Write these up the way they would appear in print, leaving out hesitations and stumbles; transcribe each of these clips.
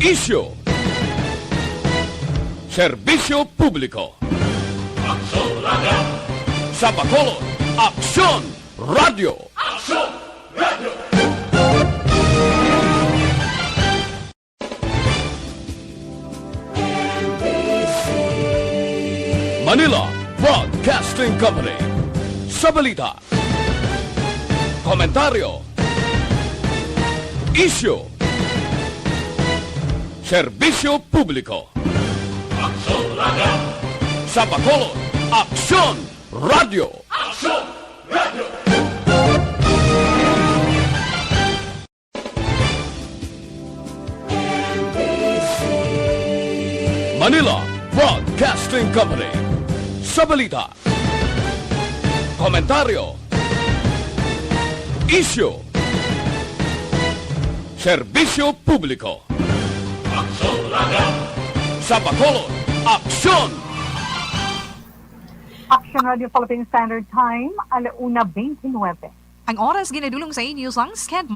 Isyu. Serbisyo publiko. Sa Bacolod, Aksyon Radio. Manila Broadcasting Company. Sa balita, komentaryo, isyu, serbisyo publiko. Sa Bacolod, Aksyon Radio. Manila Broadcasting Company. Sa balita, komentaryo, isyu, serbisyo publiko. Sa Bacolod, Aksyon! Action Radio Philippine Standard Time, 1:29. Ang oras ginadulong sa inyo ang SCAD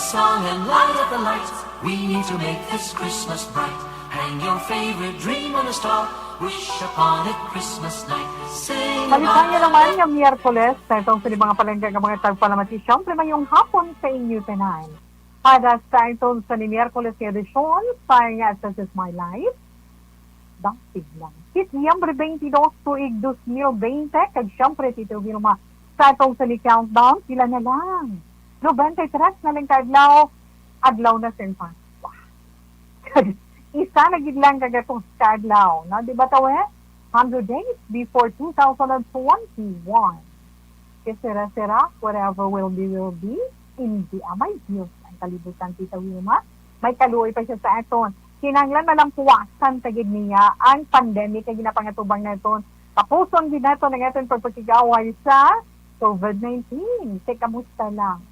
song and light up the lights. We need to make this Christmas bright. Hang your favorite dream on a star. Wish upon it Christmas night. Sing Balikan niyo naman yung Miyerkules sa itong sa mga palengke ng mga tagpalamati. Siyempre mayong hapon sa inyo tanahan. Para sa itong sa ni Miyerkules edisyon sa Such is My Life. Dampig lang. Disyembre 22 tuig 2020. Kag siyempre Tito Vilma sa itong sa ni Countdown. Sila na lang. 93 na lang kaadlaw. Adlaw na sin Pascua. Isa na gid lang kagatong kaadlaw. No? Di ba tawe? 100 days before 2021. Sira-sira, whatever will be, hindi amay Diyos ang kalibutan, Tita Wilma. May kaluoy pa siya sa aton. Kinanglan na lang puwasan tagid niya ang pandemic ay ginapangatubang na ito. Tapuson din nato ng aton pagpagkigaway sa COVID-19. Kamusta lang?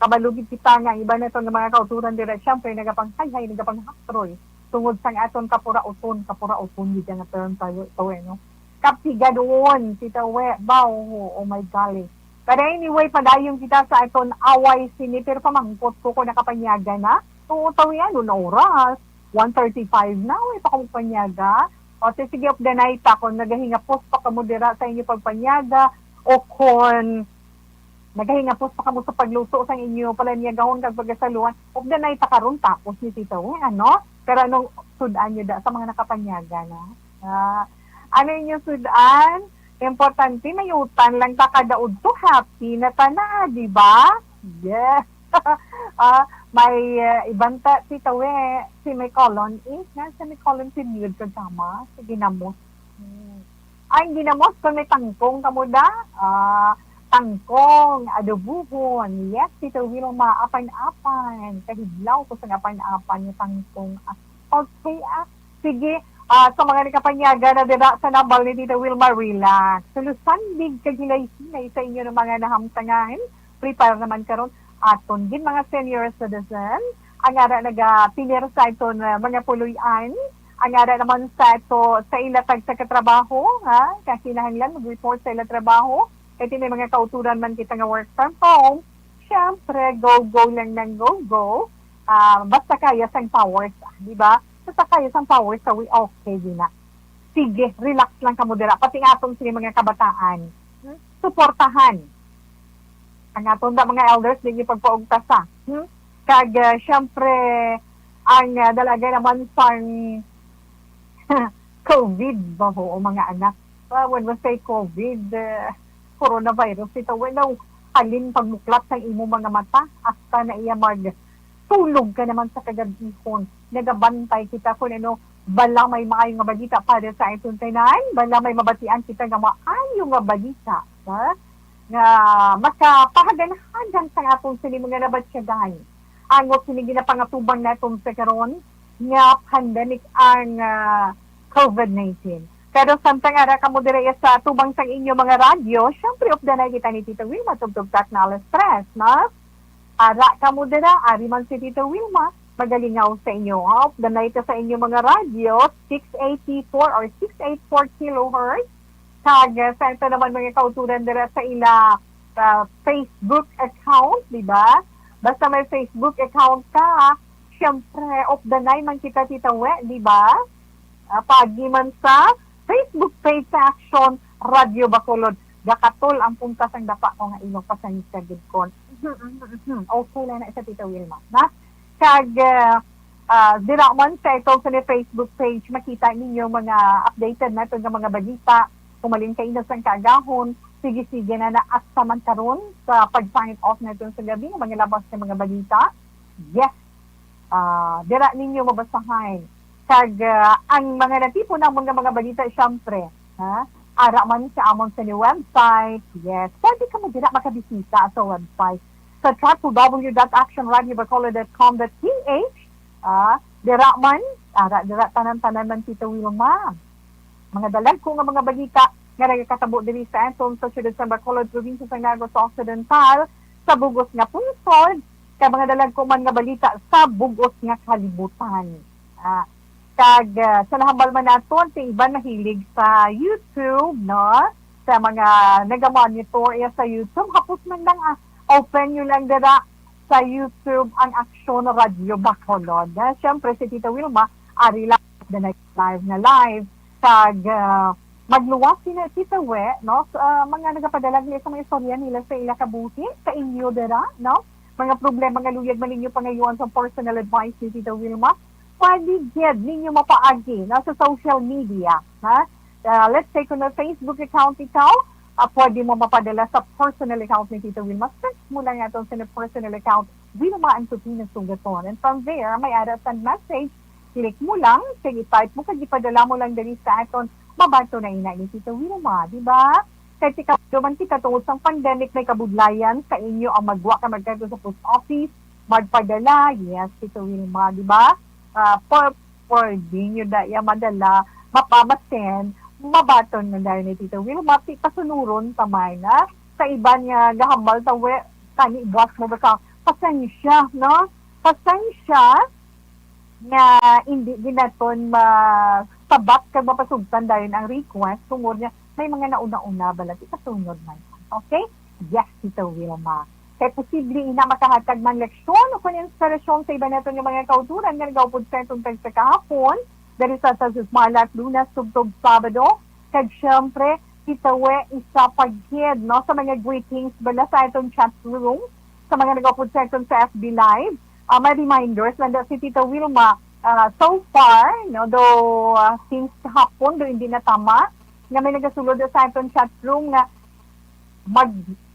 Kabalugid kita nga, iba na ito ng mga kauturan dire. Siyempre, nagapanghay, nagapanghatroy. Tungod sang aton kapura-uton yun nga term tayo, no? Kaptiga doon, Tita We, oh my golly. Pero anyway, padayong kita sa aton away sini, pero pamangkot ko nakapanyaga na. Tuutaw yan, noon oras, 1:35 na, pa kong panyaga. O sige, of the night ako, nagahinga post pa kamo dira sa inyo pagpanyaga, o kon nagahinga post pa kamo sa pagluto sa inyo, palanyagahon kag pagasaluan, of the night karon tapos ni Tita We, ano? Pero anong sudan nyo sa mga nakapanyaga na? Ano yung sudan? Importante, may utan lang kakadaod to happy na tana, di ba? Yes. May ibanta, Tita We, si may colon is, si may colon si Newt kasama, si Ginamos. Ay, Ginamos, kung may tangkong kamuda, tangkong, adobuhon, yes, Tito Wilma, apan-apan, kahidlaw ko sa apan-apan yung tangkong. Okay, sige, sa mga nakapanyaga na dira sa nambal ni Tito Wilma, relax. Sulusandig kagilay-hilay sa inyo ng mga nahamtangahin, prepare naman karon aton din mga senior citizen, ang ara nag-pinir sa ito na mga puluyan, ang ara naman sa ito sa ilatag sa katrabaho, kakinahanglan mag-report sa ilang trabaho. Kasi may mga kauturan man kita nga work from home, syempre, go-go lang ng go-go. Basta kaya sang powers, di ba? Basta kaya sang powers, so we okay din na. Sige, relax lang ka mo dira. Pati nga atong sila mga kabataan. Suportahan. Ang atong mga elders, hindi pagpaugtasa. Kag, syempre, ang dalaga naman sang COVID ba ho, o mga anak. When we say COVID, coronavirus, ito, no, halin pagmuklat sa imo mga mata, hasta na iya tulog ka naman sa kagadihon, nagabantay kita kung ano, bala may maayong nga balita para sa itong tanan, bala may mabatian kita nga maayong nga balita, nga makapahagan-hagan sa atong sili mga nabatsyagan. Angot sinigi na pangatubang na itong sa karon, nga pandemic ang COVID-19. Pero samtang ara ka mo dire sa tubang sang inyo mga radyo, syempre of the night kita ni Tito Wilma, tugtog-tak na alas stress, na? Ara ka mo dire, ari man si Tito Wilma, magalingaw sa inyo. Of the night sa inyo mga radyo, 684 or 684 kilohertz. Kag sa ito naman mga kauturan dire sa ila Facebook account, di ba? Basta may Facebook account ka, syempre of the night man kita Tita We, di ba? Pagi man sa Facebook page sa Action Radio Bacolod. Gakatol ang puntas ang dapa ko nga ilong pasangis sa gidkon. Okay lang na sa Tita Wilma. Na? Kag, dira man sa ito sa Facebook page, makita ninyo mga updated na ito ng mga balita. Kumalin kayo na sang kaagahon. Sige-sige na naasta man karon sa pag-sign off na ito sa gabi, mga labas ng mga balita. Yes. Dira ninyo mabasahin. Kag ang mga natipo na mga balita, syempre, ara man sa amon sa ni website, yes, pwede ka mo dira makabisita sa website sa www.actionradiobacolod.com.ph, dira man, dira tanan-tanan man Tito Wilma. Mga dalag ko nga mga balita nga nagkatabo diri sa Anton sa Ciudad San Bacolod, probinsya sa Negros Occidental, sa bugos nga pungsod, kay mga dalag ko man nga balita sa bugos nga kalibutan. Kag sa nahambal man naton, sa iba nahilig sa YouTube, no? Sa mga nagamonitor sa YouTube, hapos man lang open nyo lang dira sa YouTube ang Aksyon Radio Bacolod. Siyempre, si Tita Wilma, ari lang the next live na live. Kag magluwas sila Tita We, no? Mga nagapadala nila sa mga istorya nila sa ila kabuhi, sa inyo dira, no? Mga problema nga luyag man ninyo pangayuan sa personal advice ni Tita Wilma. Pwede ninyo mapaagi no? Sa social media. Ha? Let's say kung na Facebook account ikaw, pwede mo mapadala sa personal account ni Tita Wilma. Search mo lang itong sa personal account, Wilma Antutina Sugaton. And from there, may send message, click mo lang, sige, type mo, kag ipadala mo lang dali sa aton, mabato na ina ni Tita Wilma, di ba? Kahit ikaw man kita tungkol sa pandemic, may kabudlayan sa inyo ang magwa ka magkado sa post office, magpadala, yes, Tita Wilma, di ba? Pwede nyo daya madala, mapamasen, mabaton na dahil ni Tita Wilma, pasunuron tamay na sa iba niya gahambal tawe, kani buwas mo ba ka, pasensya, no? Pasensya nga hindi ginaton sabat kag mapasugtan dahil ang request, tungod niya, may mga nauna-una balat, ikasunod man. Okay? Yes, Tita Wilma. Kaya posible ina makahatag man leksyon o kung inspirasyon sa iba natin yung mga kauturan nga nagawpod sa itong sa kahapon, dahil sa Malat, Lunas, Tugtog, Sabado, kag syempre, Tita We, isa pagkid, no, sa mga greetings bala sa itong chat room, sa mga nag-upload sa itong sa FB Live, may reminders, na si Tita Wilma, so far, no, though, since hapon, do hindi na tama, nga may nagasulod sa itong chat room, nga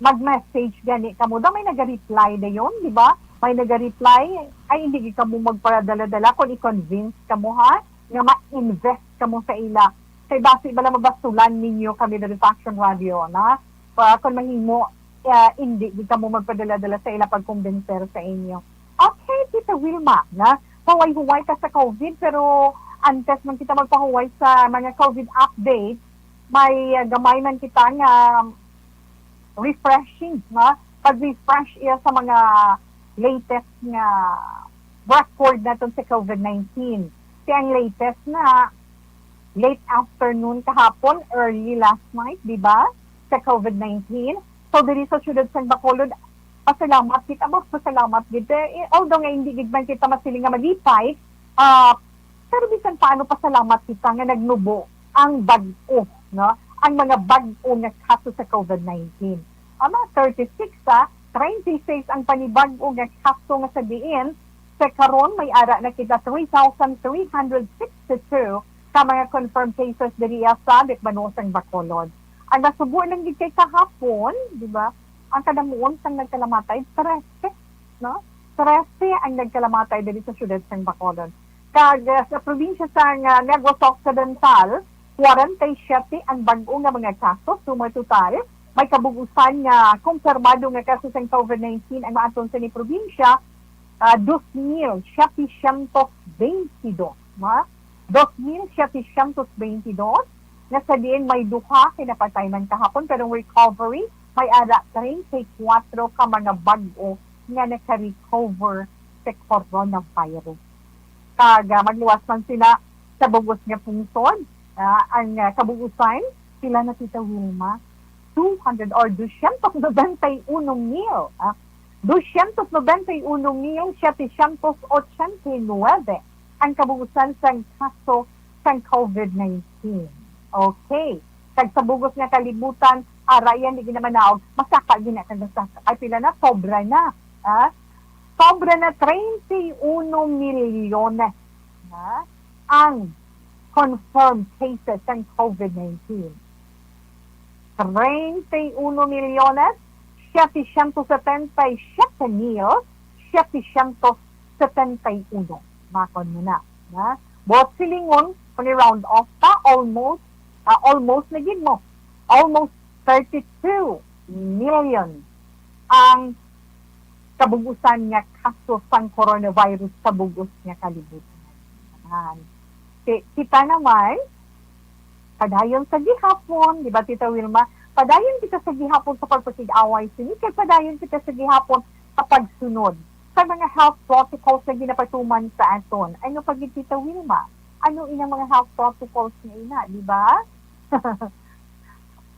mag-message gani ka mo, may nag-reply na yun, di ba? May nag-reply, ay hindi ka mo magparadala-dala, kung i-convince ka mo, ha? Nga ma-invest ka mo sa ila. Kaya basi bala mabasulan ninyo kami na sa Action Radio, na? Kung mahimo, hindi ka mo magpadala-dala sa ila pag-convincer sa inyo. Okay, Tita Wilma, na? Huway-huway ka sa COVID, pero antes man kita magpahuway sa mga COVID update, may gamay man kita nga refreshing, na? Pag-refresh iya sa mga latest nga record natin sa COVID-19. Ang latest na late afternoon kahapon, early last night, di ba? Sa COVID-19. So, diri sa syudad sa Bacolod, pasalamat kita mo, pasalamat kita. Although nga hindi gigman kita masiling nga malipay, pero bisan paano pasalamat kita nga nagnubo ang bag-o, no? Ang mga bag-o nga kaso sa COVID-19. Mga 36, 36 ang panibag-o nga kaso nga sabihin, sa karon may ara na kita 3,362 ka mga confirmed cases diri sa Banosang Bacolod. Ang nasubo lang gid kay kahapon, di ba? Ang kadamuon sang nagkalamatay 13, no? 13 ang nagkalamatay diri sa syudad sang Bacolod. Kag sa probinsya sa Negros Occidental, 47 ang bag-o nga mga kaso, summa total. May kabugusan nga kumpirmado nga kaso sa COVID-19 ang maaton sa ni probinsya 2,722, ma? 2,722, na sa diin may duha kinapatay man kahapon, pero recovery, may ara 34 ka mga bag-o nga naka-recover sa coronavirus. Kaga magluwas man sila sa bugos nga pungsod, ang kabugusan, sila na Tita Wilma, 200 or 291,000, 291,789 ang kabugusan sa kaso sa COVID-19. Okay. Kag sa bugos nga kalibutan, arayan di ginamanaog, masaka ginatag masaka. Ay pila na, sobra na. Sobra na 31 milyones ang confirmed cases ng COVID-19. 31 milyones 777,771. Makon mo na. Bot silingon, kung i-round off pa, almost na gid mo. Almost 32 million ang kabugusan nga kaso sang coronavirus sa bugos nga kalibutan. Kita naman, padayon sa gihapon, di ba Tita Wilma? Padayon kita sa gihapon sa pagpasig-away sinikay, padayon kita sa gihapon sa pagsunod sa mga health protocols na ginapatuman sa aton. Ano pag Tita Wilma? Ano inang mga health protocols na ina, di ba?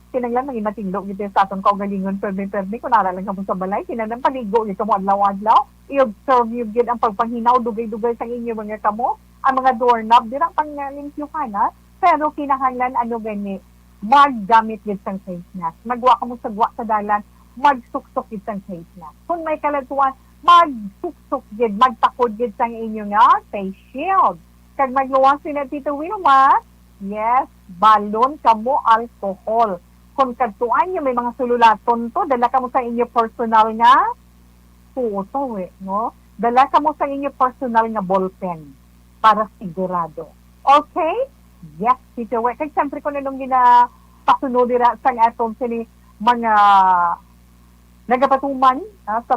kinanglan maging matindog gito sa aton kaugalingon permi kung nara lang ka mo sa balay, kinanglan paligo gito mo adlaw-adlaw, i-observe yung gid ang pagpanghinaw, dugay-dugay sa inyo mga kamo, ang mga doorknob, dirang panglimpyo ka na, pero kinahanglan ano gani, maggamit gid sang face mask. Magwa ka mo sa gwa sa dalan, magsuksok gid sang face mask. Kung may kalatuan, magsuksok gid, magtakod gid sang inyo nga face shield. Kag magluwas sila Tito Wilma, yes, balon kamo alcohol. Kung kadtuan nyo may mga sululaton to, dala ka mo sa inyo personal nga puto no? Dala ka mo sa inyo personal nga ballpen para sigurado. Okay? Yes, Tito We. Kaya siyempre ko nung ginapasunod dira sa atong sini mga nagapatuman sa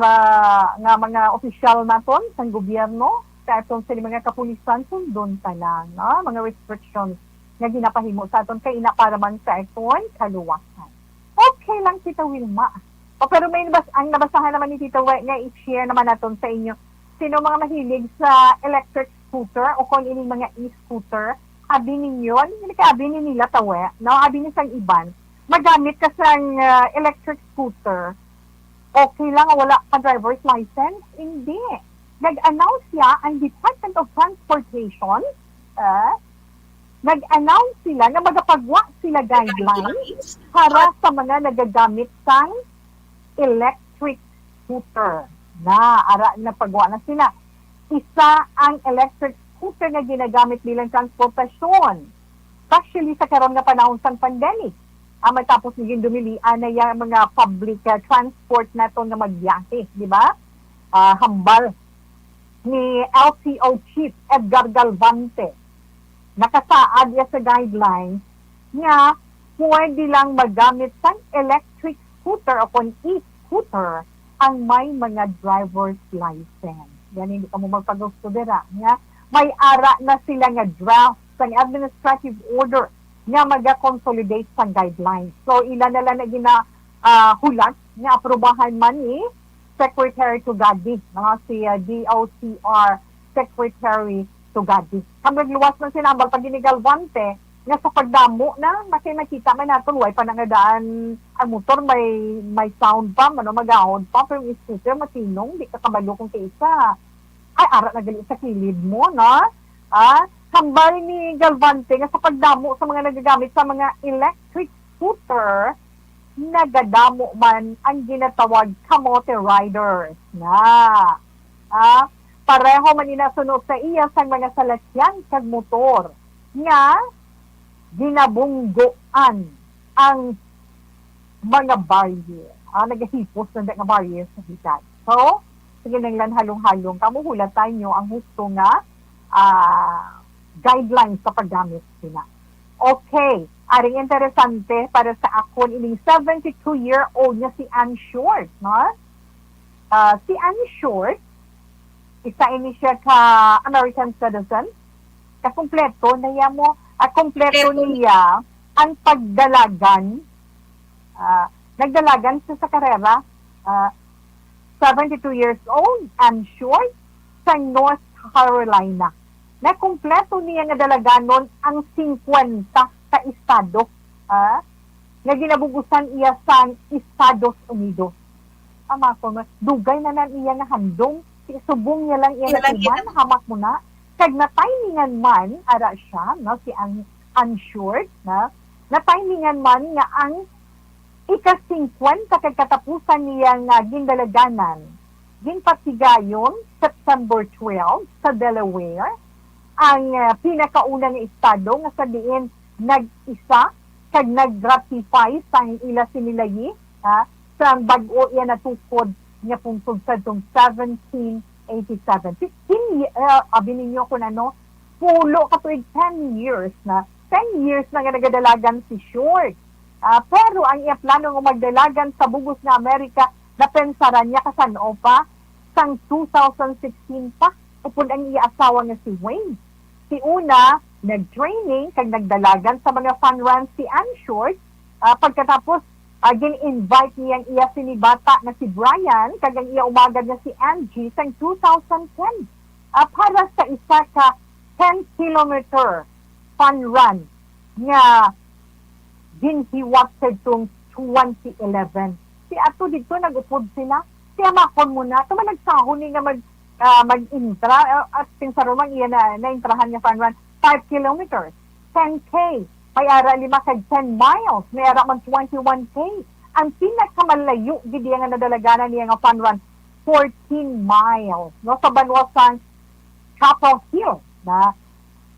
nga mga opisyal naton sa gobyerno, sa atong sini mga kapulisan, sundon ta lang, no? Mga restrictions nga ginapahimo sa aton kay ina para man sa aton kaluwasan. Okay lang, Tita Wilma. Pero may ang nabasahan naman ni Tita We nga i-share naman naton sa inyo. Sino mga mahilig sa electric scooter o kung ining mga e-scooter, abi ninyo, hindi ka abi ni nila tawe, no? Abi ni sang iban, magamit ka sang electric scooter, okay lang wala ka driver's license? Hindi. Nag-announce siya ang Department of Transportation, nag-announce sila na magapagwa sila guidelines para sa mga nagagamit sang electric scooter. Ara na pagwa na sila. Isa ang electric scooter na ginagamit bilang transportasyon. Actually, sa karon nga panahon sa pandemic, matapos naging dumilian na yung mga public transport na ito na magbiyahe, di ba? Hambal ni LTO Chief Edgar Galvante, nakasaad niya sa guidelines niya pwede lang magamit ng electric scooter o kung e-scooter ang may mga driver's license. Yan, hindi ka mo magpag-gusto dira. May ara na sila nga draft sa administrative order nga mag-consolidate sa guidelines. So, ilan na lang na ginahulat nga aprobahan man ni Secretary Tugadi, si DOTR Secretary Tugadi. Hanggang luwas ng sinambal pag ginigalvante, nga sa pagdamo na makita man natin way pa nangadaan ang motor may sound pa magahon pa pero yung scooter matinong di ka kabalo kung isa ay ara na gali sa kilid mo na hambal ni Galvante nga sa pagdamo sa mga nagagamit sa mga electric scooter nagadamo man ang ginatawag kamote riders na pareho man inasunod sa iya sa mga salakyan kag motor nga ginabunggoan ang mga barrier. Nagahipos na nga barrier sa hitan. So, sige nang halong-halong, kamuhulatan nyo ang gusto nga guidelines sa paggamit sila. Okay, aring interesante para sa akon, ining 72-year-old niya si Ann Short. No? Si Ann Short, isa ini siya ka American citizen, kakumpleto na yan mo, kompleto niya ang pagdalagan, nagdalagan siya sa karera, 72 years old and short, sa North Carolina. Na kompleto niya nga dalaganon ang 50 ka estado, na ginabugusan iya sa Estados Unidos. Dugay na nan iya nga handong, subong niya lang iya na hamak mo na, kag na-timingan man, ara siya, no, si Unshort, na-timingan man nga ang ika-50 kag katapusan niya nga gindalaganan, ginpatigayon, September 12, sa Delaware, ang pinakaunang estado nga sa diin nag-isa kag nag-ratify sa ila sinilayi, sa bag-o iya natukod nga pungsod sa 1787. 15 abi ninyo kung pulo katuig 10 years na nga nagadalagan si Short. Pero ang iya plano nga magdalagan sa bugos nga Amerika napensaran niya kasano pa sang 2016 pa upod ang iya asawa nga si Wayne. Si una nag-training kag nagdalagan sa mga fun runs si Ann Short, pagkatapos gin-invite niyang iya sinibata na si Brian, kagang iya umagad na si Angie sang 2010 para sa isa ka 10-kilometer fun run nga ginhiwat sa itong 2011. Si ato dito nag-upod sila. Siya makon muna. Ito man nagsahon ni nga mag-intra at pinsarumang iya na intrahan niya fan 5 kilometers, 10K. May ara 5 kag 10 miles. May ara man 21K. Ang pinakamalayo gid nga nadalaganan niya nga fan 14 miles. No, sa Banwasan, Chapel Hill na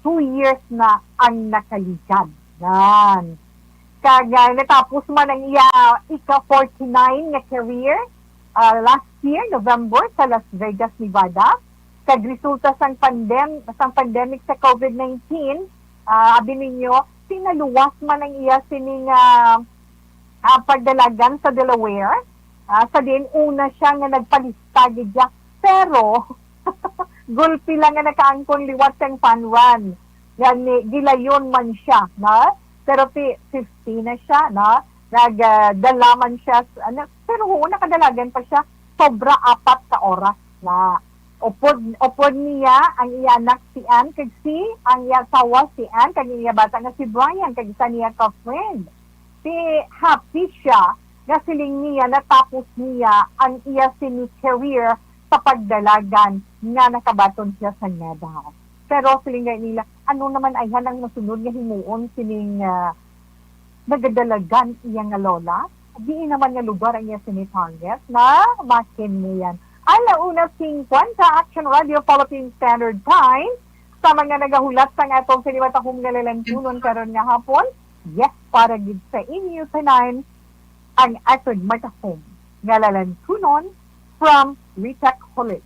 2 years na ang nakaligad. Yan. Kaya natapos man ang iya ika-49 na career last year, November, sa Las Vegas, Nevada. Kagresulta sang pandemic sa COVID-19, abi ninyo, sinaluwas man ang iya sining pagdalagan sa Delaware. Sa din, una siya nga nagpalista gidya. Pero, gulpi lang nga nakaangkong liwat sang panwan. Yan, gilayon man siya, na? Pero 50 na siya, na? Nagdalaman siya, pero nakadalagan pa siya, sobra 4 ka oras na. Upod niya, ang iya anak si Ann, kag ang iya asawa si Ann, kag iya bata nga si Brian, kag isa niya ka-friend. Happy siya, nga siling niya, natapos niya ang iya sini career sa pagdalagan nga nakabaton siya sa Nevada. Pero siling nila, ano naman ay hanang nasunod nga himuon sining nagadalagan iya nga lola? Di naman nga lugar ang iya sini target na makin niyan. Alauna 50 sa Action Radio Philippine Standard Time sa mga nagahulat sa nga atong sinimatahong nalalantunon karon nga hapon. Yes, para gid sa inyo tonight ang atong matahong nalalantunon from Retech College.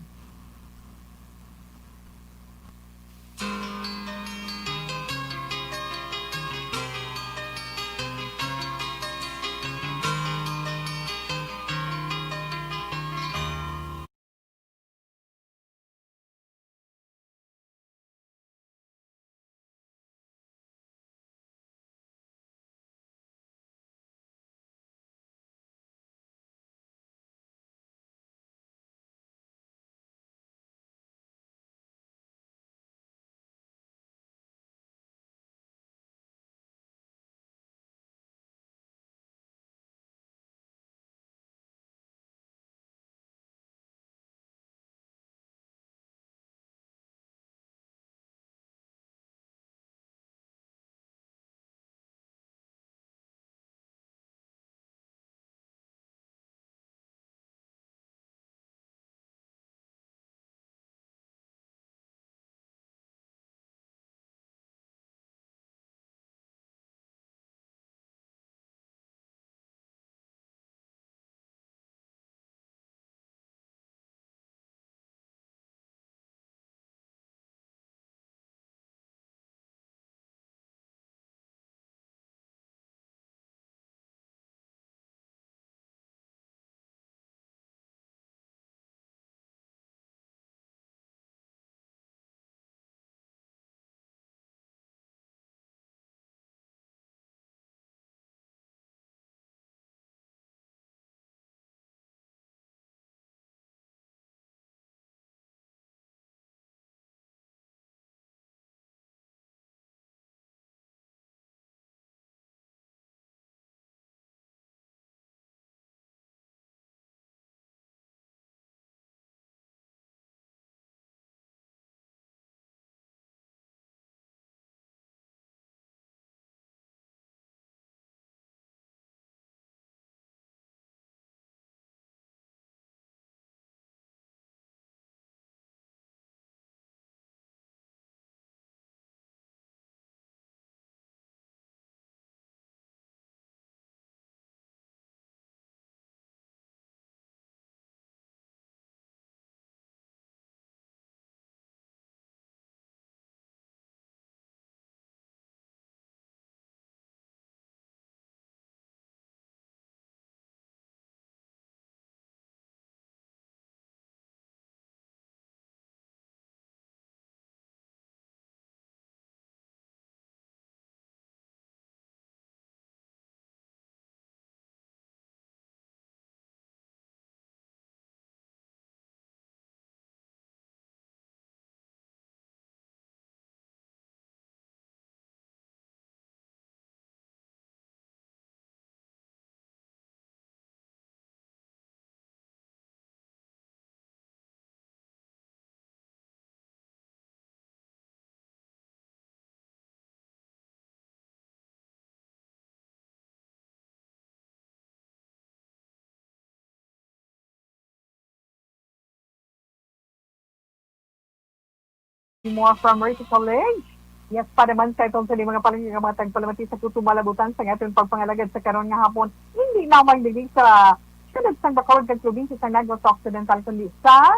more from Mercy College. Yes, para man sa itong sa mga palanggamatang palamati sa kutumalabutan sa ating pagpangalagad sa karon nga hapon, hindi naman ligig sa sunod sang Bacolod kag probinsya sa Negros Occidental kundi sa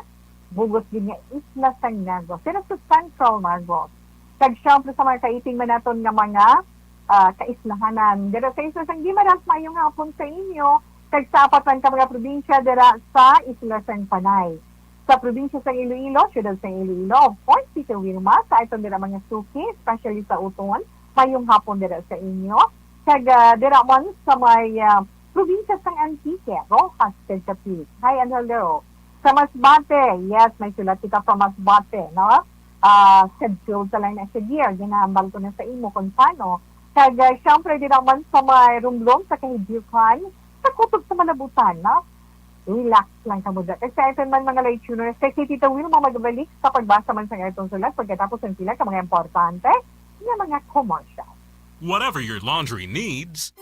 bugos din nga isla sa Negros. Sino sa Central Negros. Kag syempre sa mga kaiting manaton nga mga kaislahanan. Dira sa isla sang Guimaras, mayong hapon sa inyo. Kag sa apatan ka mga probinsya dira sa isla sang Panay. Sa probinsya sa Iloilo, syudad sa Iloilo, of course, Tito Wilma, sa ito dira mga suki, especially sa Utuan, mayong hapon dira sa inyo. Kag dira man sa may probinsya sa Antique, Rojas, Quezapil. Hi and hello. Sa Masbate, yes, may sulat kita from Masbate, no? Schedule sa lang na sa gear, ginahambal ko na sa imo kung paano. Kag syempre dira man sa may rumlong sa Kahidyukan, sa kutub sa Malabutan, no? Relax lang ka muna. Kasi ito man mga late tuners, kasi Tita Will magbalik sa pagbasa man sa itong sulat pagkatapos ang sila ka mga importante na mga commercial. Whatever your laundry needs.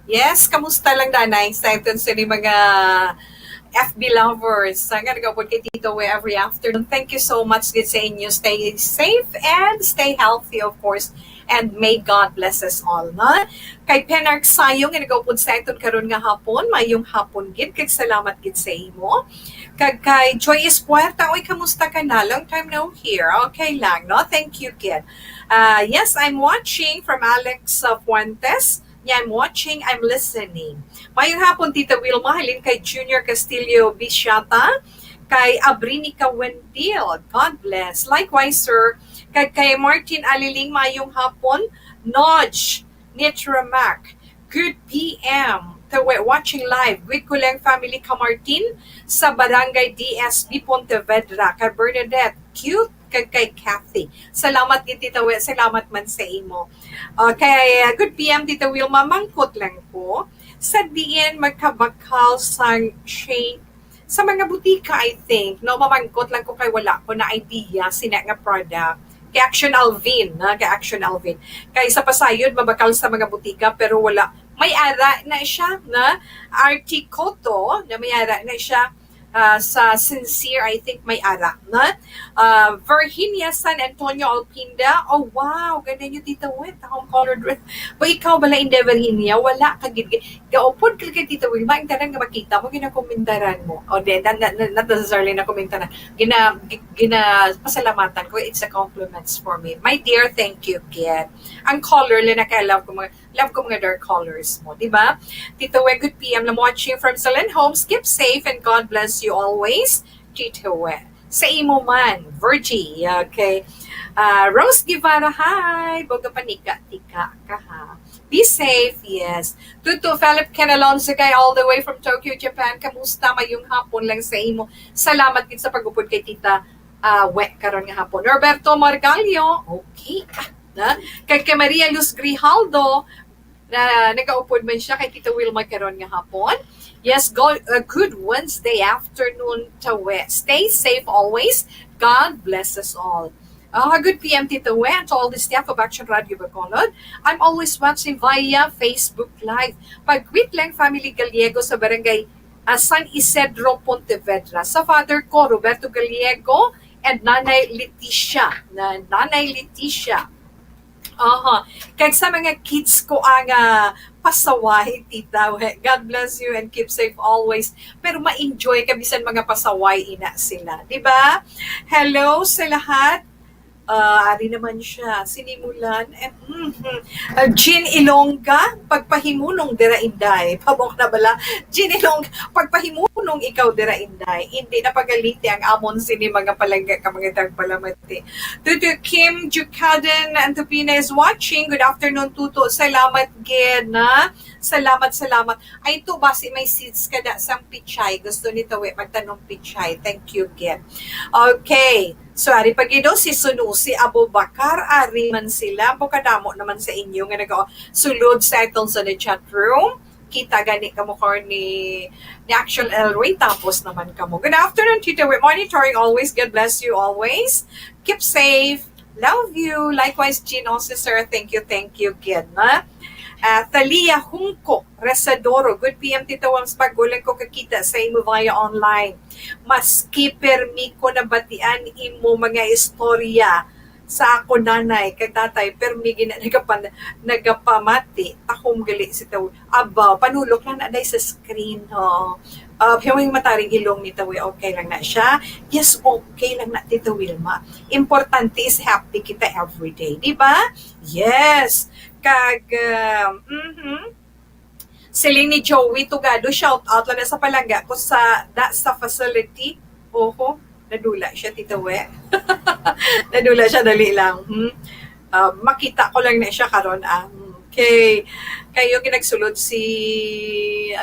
Yes, kamusta lang nanay sa itong sila mga FB lovers. Nga nagapod kay Tito We every afternoon. Thank you so much din sa inyo. Stay safe and stay healthy, of course. And may God bless us all. Na? Kay Penark Sayong, nga nagapod sa itong karon nga hapon. Mayong hapon gid. Kag salamat gid sa imo. Kag kay Joy Espuerta, oy, kamusta ka na? Long time no here. Okay lang, no? Thank you, kid. Yes, I'm watching from Alex Fuentes. Yeah, I'm watching, I'm listening. Mayong hapon, Tita Wilma, halin kay Junior Castillo Bisiata, kay Abrinica Wendil, God bless. Likewise, sir, kay Martin Aliling, mayong hapon, Nodge, Nitramac, good PM, watching live, with Kuleng Family Kamartin, sa Barangay DSB Pontevedra, kay Bernadette, cute, kay Kathy. Salamat din, Tita Will. Salamat man sa imo. Okay, good PM, Tita Wilma. Mangkot lang po. Sa diin, magkabakal sang shape sa mga butika, I think. No, mamangkot lang ko kay wala ko na idea sina nga product. Kay Action Alvin, na kay Action Alvin. Kay sa pasayod, mabakal sa mga butika, pero wala. May ara na siya, na Articoto, na may ara na siya. Sa Sincere, I think may ara, na? Virginia San Antonio Alpinda, oh wow, ganyan yung Tita Wet, akong colored red. Ba ikaw bala in Virginia, wala ka gid. Gaupod ka kay Tita Will, maing tanan nga makita mo, ginakomendaran mo. O de, not necessarily na komentaran. Pasalamatan ko, it's a compliments for me. My dear, thank you, kid. Ang color, love ko mga dark colors mo, di ba? Tita We, good PM, I'm watching from Salen Homes. Keep safe and God bless you always. Tita We. Sa imo man, Virgie, okay. Rose Guevara, hi. Boga panika, tika ka ha. Be safe, yes. Tuto Philip Ken Alonso kay all the way from Tokyo, Japan. Kamusta? Mayong hapon lang sa imo. Salamat din sa pag-upod kay Tita We karon nga hapon. Roberto Margalio, okay. Na? Kay Maria Luz Grijaldo, na nagaupod man siya kay Tita Wilma karon nga hapon. Yes, good Wednesday afternoon to We. Stay safe always. God bless us all. Good PM, Tita We, and to all the staff of Action Radio Bacolod. I'm always watching via Facebook Live. Pag-Quitlang Family Gallego sa Barangay San Isidro, Pontevedra. Sa father ko, Roberto Gallego, and Nanay Leticia. Nanay Leticia. Kag sa mga kids ko ang pasaway, Tita We. God bless you and keep safe always. Pero ma-enjoy ka bisan mga pasaway ina sila. Diba? Hello sa lahat. Ari naman siya, sinimulan. Jean Ilongga, pagpahimunong dira inday. Pabok na bala. Jean Ilongga, pagpahimunong ikaw dira inday. Hindi na pagaliti ang amon sini mga palangga ka mga tagpalamati. Tuto Kim Jukaden Antopina is watching. Good afternoon, Tuto. Salamat, Ged, na. Salamat. Ay, ito, basi may seeds ka da sang pichay. Gusto nito, magtanong pichay. Thank you, Ged. Okay. So, ari pagido si Sunusi Abubakar, ari man sila. Bukadamo naman sa inyo nga nag-sulod sa itong sa chat room. Kita gani kamo ko ni Action Elroy. Tapos naman kamo. Good afternoon, Tita. We're monitoring always. God bless you always. Keep safe. Love you. Likewise, Jean also, sir. Thank you, kid. Na? Thalia Hungko, Resadoro. Good PM, Tita Wams. Pagulang ko kakita sa imo via online. Maski permi ko na batian imo mga istorya sa ako nanay, kag tatay, permi gina nagapamati. Takom gali si Tawi. Aba, panulok lang na day sa screen, ho. Hiyawing mataring ilong ni Tawi, okay lang na siya. Yes, okay lang na, Tita Wilma. Importante is happy kita everyday, di ba? Yes. Kag, siling ni Joey Tugado, shout out lang na sa palangga ko sa facility. Oho, nadula siya, Tita We. Nadula siya, dali lang. Makita ko lang na siya karon. Kayo kinagsulod si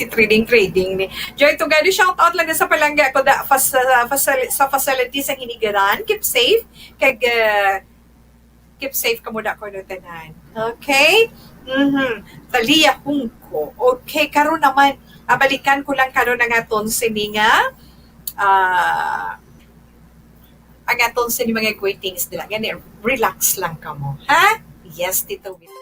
trading ni Joy Tugado, shout out lang na sa palangga ko sa facility sa Hinigaran. Keep safe. Kag keep safe ka muna ko no tanan. Okay? Talia Hungko. Okay, karon naman balikan ko lang karon ang aton sininga ang aton sini mga greetings nila. Gani, relax lang ka mo. Ha? Yes, Tito Will.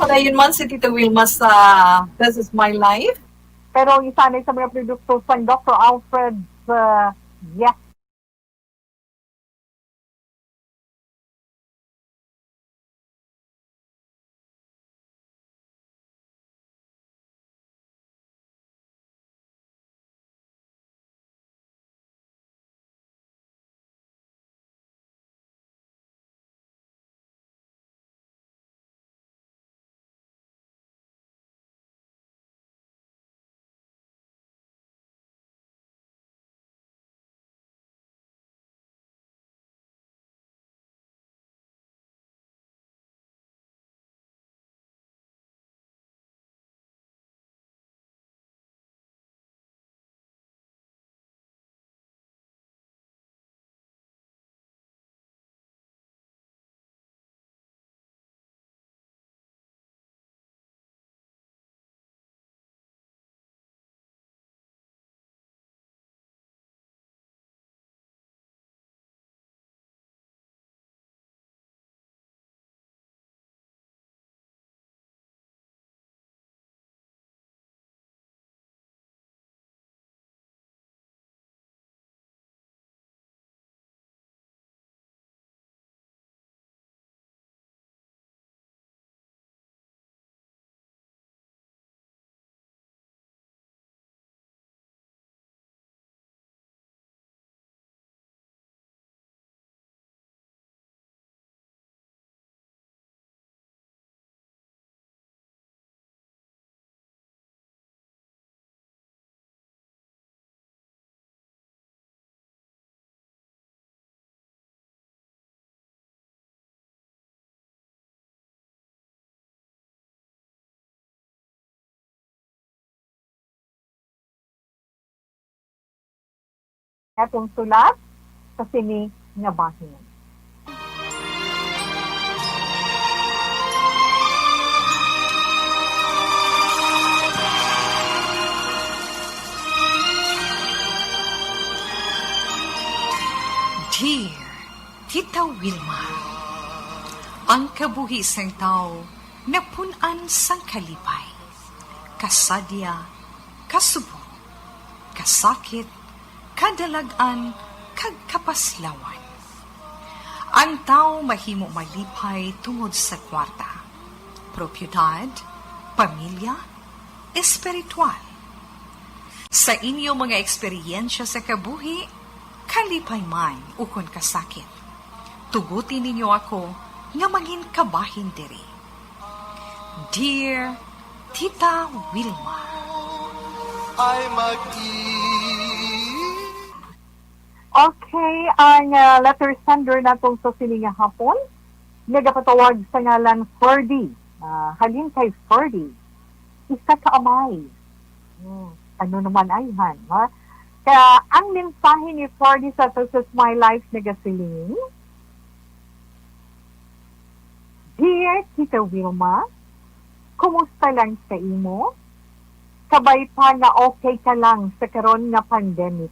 Padayon man si Tita Wilma sa This Is My Life. Pero isanay sa mga produkto sa Dr. Alfred yes. Atong sulat sa sini nga bahin. Ang kabuhi sang tao, napunan sang kalipay. Kasadya, kasubo, kasakit, kadalagan, kag kapaslawan. Ang tao mahimo malipay tungod sa kwarta, propiedad, pamilya, espiritual. Sa inyo mga eksperyensya sa kabuhi, kalipay man ukon kasakit. Tugutin ninyo ako nga maging kabahin diri. Dear Tita Wilma, ay Okay, ang letter sender natong sa silinga hapon, nagapatawag sa ngalan Ferdy. Halin kay Ferdy, isa ka amay. Ano naman ay han, ha? Kaya ang mensahe ni Ferdy sa This Is My Life nagasiling, Dear Tita Wilma, kumusta lang sa imo? Kabay pa na okay ka lang sa karon nga pandemic.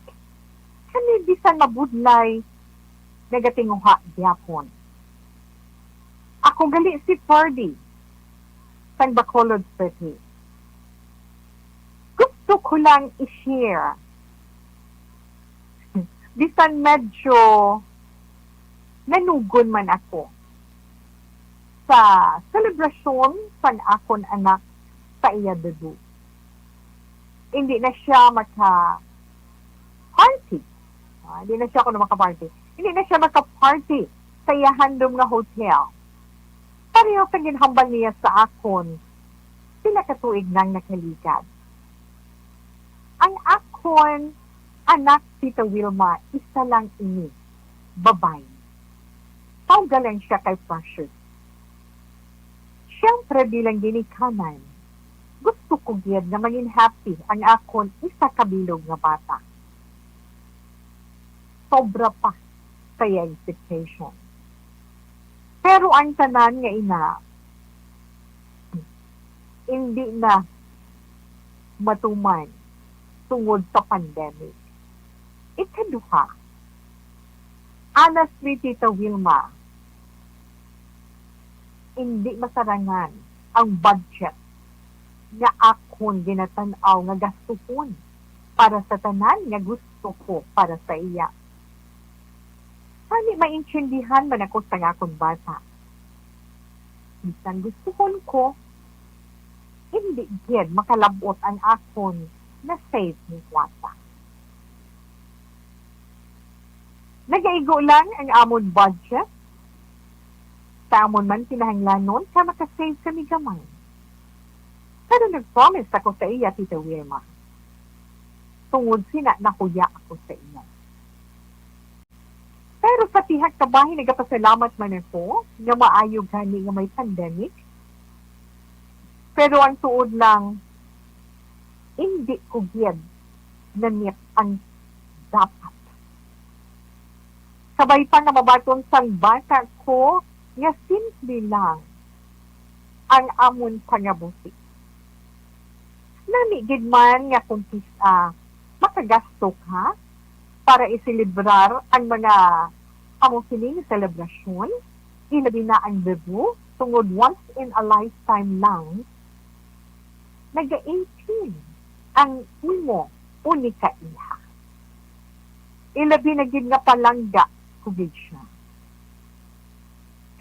Kani bisan mabudlay nagatinguha gyapon. Ako gali si Ferdy sang Bacolod City. Gusto ko lang i-share. Bisan medyo nanugon man ako sa selebrasyon sang akon anak sa iya dudu. Hindi na siya maka-party. Hindi na siya ako na maka-party. Hindi na siya maka-party sa iya handom nga hotel. Pareho sa ginhambal niya sa akon, sila katuig nang nakaligad. Ang akon, anak Tita Wilma, isa lang ini, babay. Tawgalan siya kay Precious. Siyempre bilang ginikanan, gusto ko gyud na maging happy ang akon isa kabilog nga bata. Sobra pa sa iyang expectation. Pero ang tanan nga ina, hindi na matuman tungod sa pandemic. Ikaduha, honestly, Tita Wilma, hindi masarangan ang budget nga akon ginatanaw nga gastuhon para sa tanan nga gusto ko para sa iya. Sani maintindihan man ako sa akong bata. Bisan gustuhon ko, hindi gyud makalabot ang akon na save ni kwata. Nagaigo lang ang amon budget. Sa amon man kinahanglanon ka makasave kami gamay. Pero nag-promise ako sa iya, Tita Wilma. Tungod sina, nakuya ako sa iya. Pero sa tihag kabahin, nagapasalamat man ako nga maayog gani nga may pandemic. Pero ang tuod lang, hindi ko gyud nanip ang dapat. Sabay pa nga mabaton sang bata ko, nga simple lang ang amon pangabuti. Namigid man nga kung makagasto ka para iselebrar ang mga among sining selebrasyon, ilabi na ang debu, tungod once in a lifetime lang, naga-18 ang imo unika iha. Ilabi na gid nga palangga kugid siya.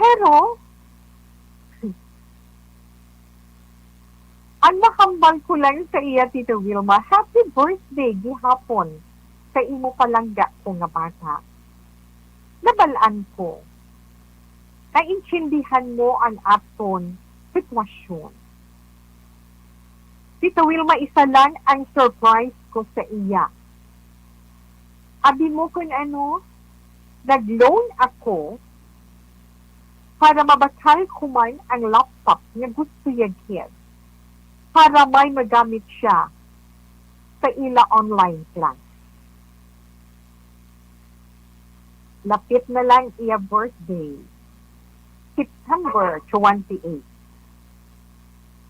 Pero, ang makambal ko lang sa iya, Tita Wilma, happy birthday gihapon sa imo palangga ko nga bata. Nabalaan ko, naintindihan mo ang aton sitwasyon. Tita Wilma, isa lang ang surprise ko sa iya. Abi mo kung ano, nag-loan ako para mabakal ko man ang laptop nga gusto niya kid para may magamit siya sa ila online class. Lapit na lang iya birthday, September 28.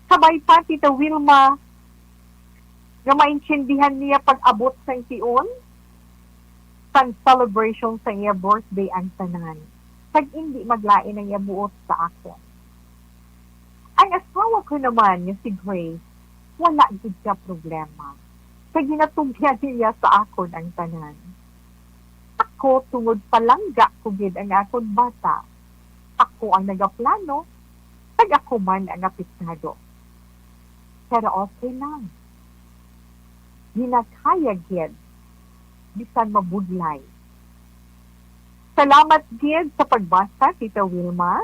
Sabay pa, Tita Wilma, nga maintindihan niya pag-abot sa tiyon, sa celebration sa iya birthday ang tanan. Pag hindi maglain ang iyabuot sa ako. Ang asawa ko naman, yung si Grace, wala gid ka problema. Kaya ginatugyan niya sa akon ang tanan. Ako, tungod palangga ko gid ang akon bata. Ako ang nagaplano, pag ako man ang apektado. Pero okay lang. Ginakaya gid, bisan mabudlay. Salamat gid sa pagbasa, Tita Wilma.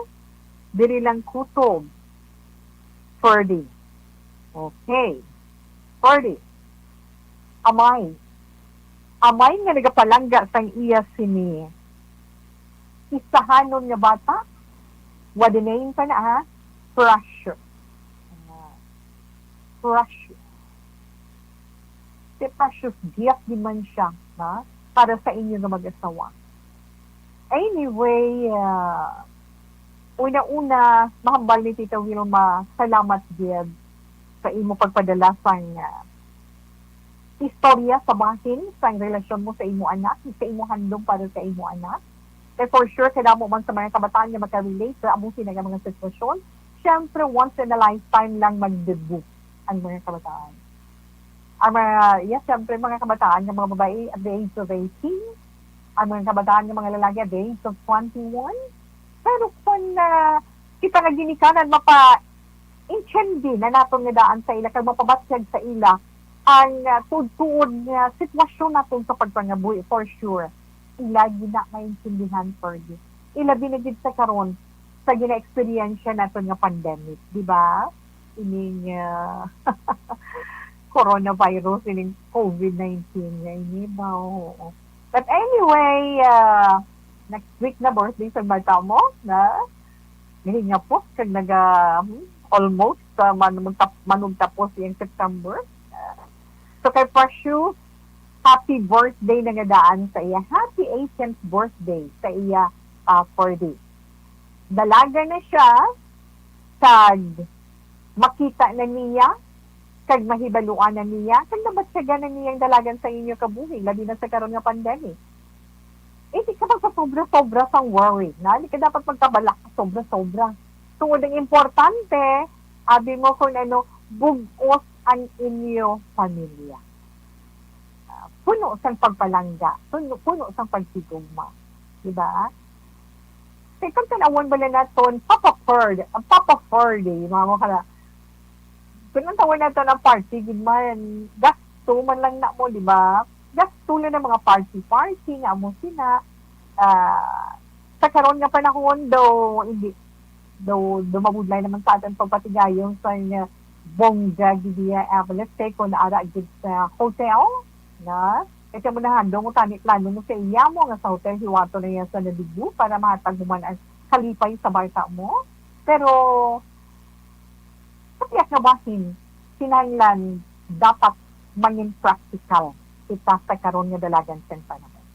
Diri lang kutob. 40. Okay. 40. Amay. Amay nga nagapalangga sang iya sini. Isahanon nga bata. Wadinayin pa na ha. Pressure. Pressure. Si precious gift di man siya na, para sa inyo na mag-asawa. Anyway, una-una, mahambal ni Tita Wilma, salamat gid sa imo pagpadala sang istorya sa bahin sa relasyon mo sa imo anak, sa imo handom para sa imo anak. Kaya for sure, kada mo man sa mga kabataan na makarelate sa among sinaga mga sitwasyon, syempre once in a lifetime lang mag-debut ang mga kabataan. Ang mga, syempre mga kabataan ng mga babae at the age of 18, ang mga kabataan ng mga lalaki at the age of 21. Pero kung kita nga ginikanan, mapa-intindi na natin nga daan sa ila, kag mapabatyag sa ila, ang tuod-tuod nga sitwasyon natin sa pagpangabuhi, for sure. Ila gina maintindihan for this. Ila binigid sa karon sa gina-experiensya natin nga pandemic, di ba? Ining coronavirus, ining COVID-19 nga ini ba? Oo. But anyway, next week na birthday sa bata mo, na nahinga po, kag almost manugtapos yung September. So kay Pashu, happy birthday na nga daan sa iya. Happy 18th birthday sa iya for this. Dalaga na siya, kag makita na niya, kag mahibaluan na niya, kag nabatsagan na niyang dalagan sa inyo kabuhi, labi na sa karon nga pandemic. Di ka magpasobra-sobra sang worry. Hindi ka dapat magkabalak sobra-sobra. Tungod ang importante, abi mo kung bugos ang inyo pamilya. Puno sang pagpalangga, puno sang pagsigugma. Diba? Kaya kung tanawon ba na natin, Papa Ferdy, mga mo kala, kung ang tawon natin ang party, man, gasto man lang na mo, diba? Gasto lang ng mga party, nga mo sina, sa karon nga panahon, do mabudlay naman sa atin pagpatigayon sa bongga gidiya let's kung naara gid sa hotel na ito mo na handong mo tani plano mo sa iya mo nga sa hotel hiwato na yan sa nadigbo para mahatag mo man ang kalipay sa bata mo, pero katiyak nga bahin kinahanglan dapat mangin practical kita sa karon nga dalagan sen panahon.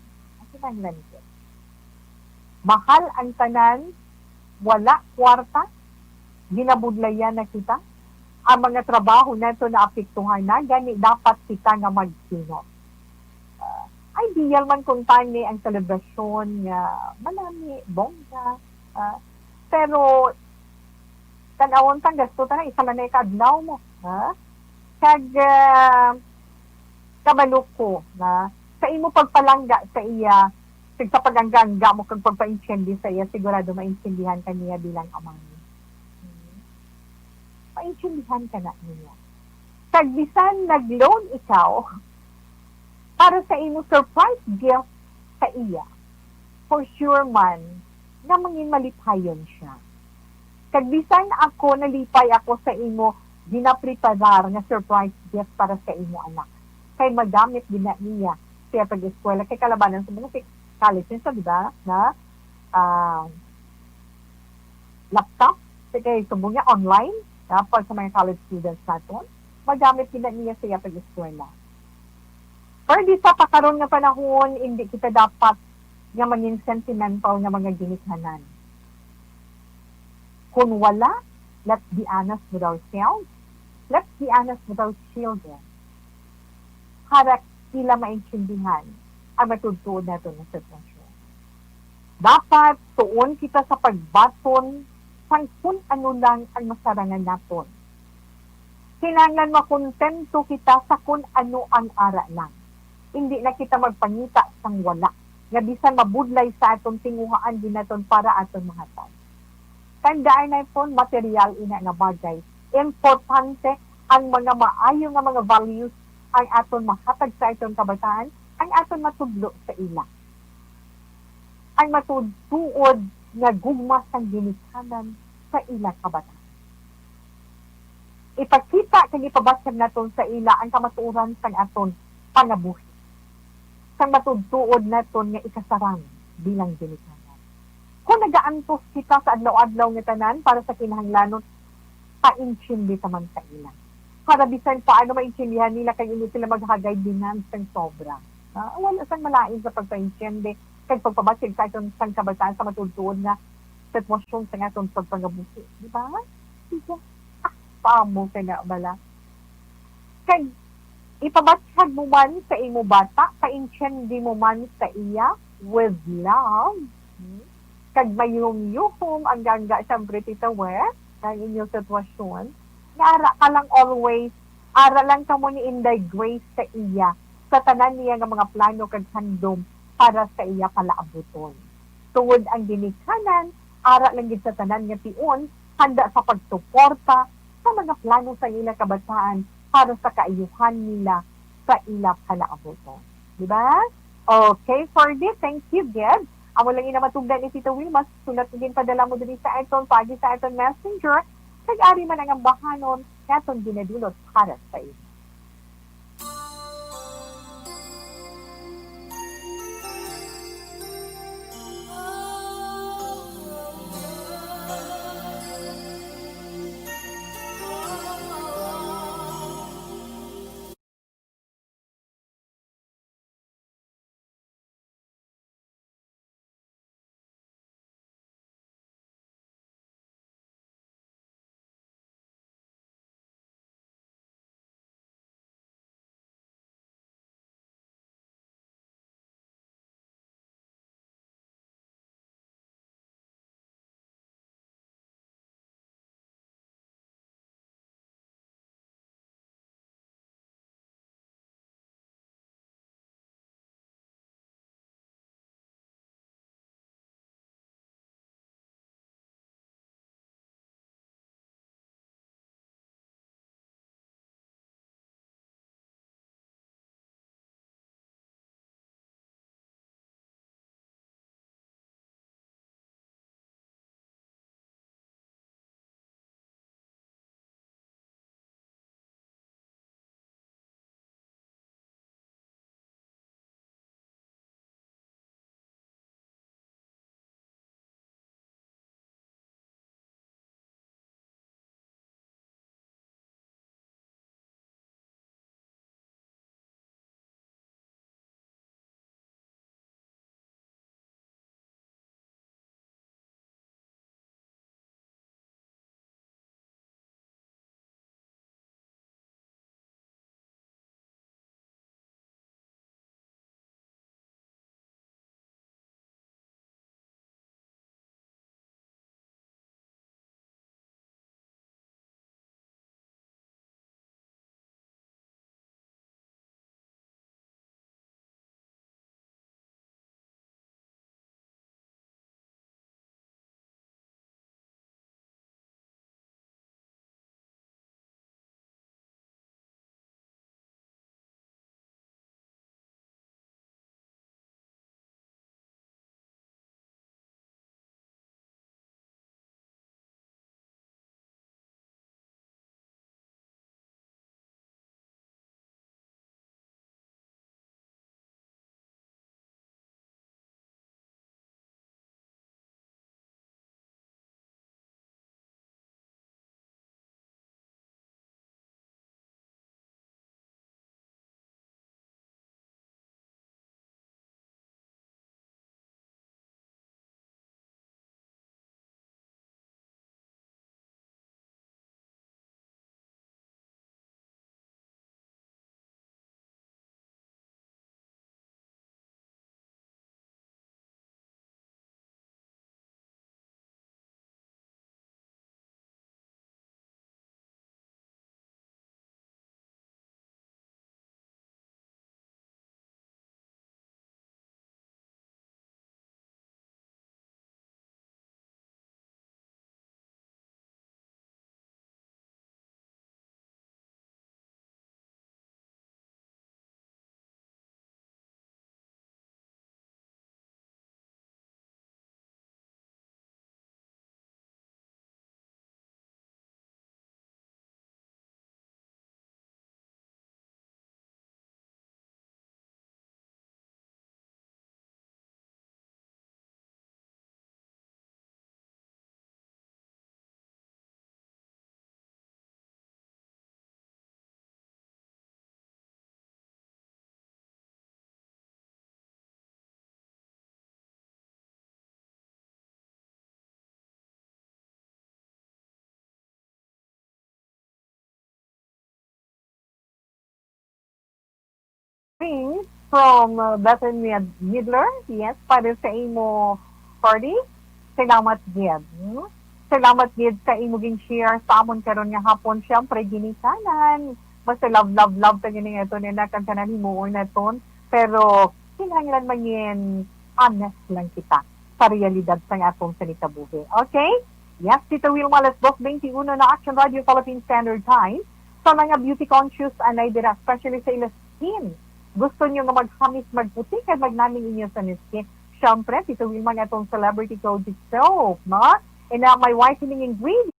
Kinahanglan ito. Mahal ang tanan, wala kwarta, ginabudlayan na kita. Ang mga trabaho na ito na apektuhan na, gani dapat kita nga magsinot. Ideal man kung tani ang selebrasyon nga malami, bongga. Pero, tanawon tang gasto ta na, isa man na ikadlaw mo. Kag, kabalok ko, sa imo pagpalangga sa iya, sa pagangga mo kag pagpa-intindi sa iya, sigurado maintindihan ka niya bilang amang niya. Maintindihan ka na niya. Kag bisan nag-loan ikaw para sa imo surprise gift sa iya, for sure man na mangin malipayon siya. Kag bisan ako nalipay ako sa imo ginapreparar nga surprise gift para sa imo anak. Kay magamit din na niya siya pag-eskwela kay kalabanan sa mga college sa diba na laptop kay sumbong niya online para sa mga college students natin, magamit din na niya siya pag-eskwela. Pero di sa pakaroon nga panahon, hindi kita dapat nga maging sentimental nga mga ginikhanan. Kung wala, let's be honest with ourselves. Let's be honest with our children. Para sila maintindihan ang matutulad natin ng sitwasyon. Dapat tuon kita sa pagbaton sang kung ano lang ang masarangan naton. Kinanglan makontento kita sa kung ano ang ara lang. Hindi na kita magpangita sang wala. Nga bisan mabudlay sa aton tinguhaan din naton para aton mahatag. Tandaan na po, material ina nga bagay. Importante ang mga maayo nga mga values ang aton mahatag sa aton kabataan, ang aton matudlo sa ila. Ang matudtuod nga gugma sang ginikanan sa ila kabataan. Ipakita kag ipabasag naton sa ila ang kamatuoran sang aton pangabuhi. Sang matudtuod naton nga ikasarang bilang ginikanan. Kung nagaantos kita sa adlaw-adlaw nga tanan para sa kinahanglanon, painchindi taman sa ila. Para bisan paano maintindihan nila kay hindi sila maghagay dinan sang sobra. Wala sang malain sa pagpainchindi kay pagpabasig sa itong sang kabataan sa matudtuod nga sitwasyon sa atong pagpangabuhi. Di ba? Sige. Paamo ka na bala. Kay ipabatsag mo man sa imo bata, painchindi mo man sa iya with love. Kag mayum-yuhom ang gangga siyempre tita Wes, ang inyong sitwasyon. Ara ka lang always, ara lang ka mo ni Inday Grace sa iya, sa tanan niya ng mga plano kag handom para sa iya palaabuton. Tungod ang ginikanan, ara lang gid sa tanan nga pion, handa sa pagsuporta sa mga plano sa ila kabataan para sa kaayuhan nila sa ila palaabuton. Di ba? Okay, for this, thank you, Ged. Amo lang ina matugdan ni Tita Wilma, sulat din padala mo din sa aton, pagi sa aton messenger, kag-ari man ang ambahanon, naton ginadulot para sa iyo. Things from Bethany Midler. Yes, para sa imo party. Salamat, Gid. Salamat, Gid, sa imo ging share sa amon karon nga hapon. Siyempre, ginikanan. Basta love ta gini ito nila kan tanan himuon na ton. Pero, kinahanglan man yin honest lang kita sa realidad sa atong sanitabuhi. Okay? Yes, Tita Wilma, alas 2:21 na Action Radio Philippine Standard Time. Sa mga beauty conscious anay dira, especially sa ilang skin. Gusto nyo nga maghamis, magputi, kaya magnaming inyo sa skin. Siyempre, Tita Wilma nga itong celebrity code soap, no? And my whitening ingredient.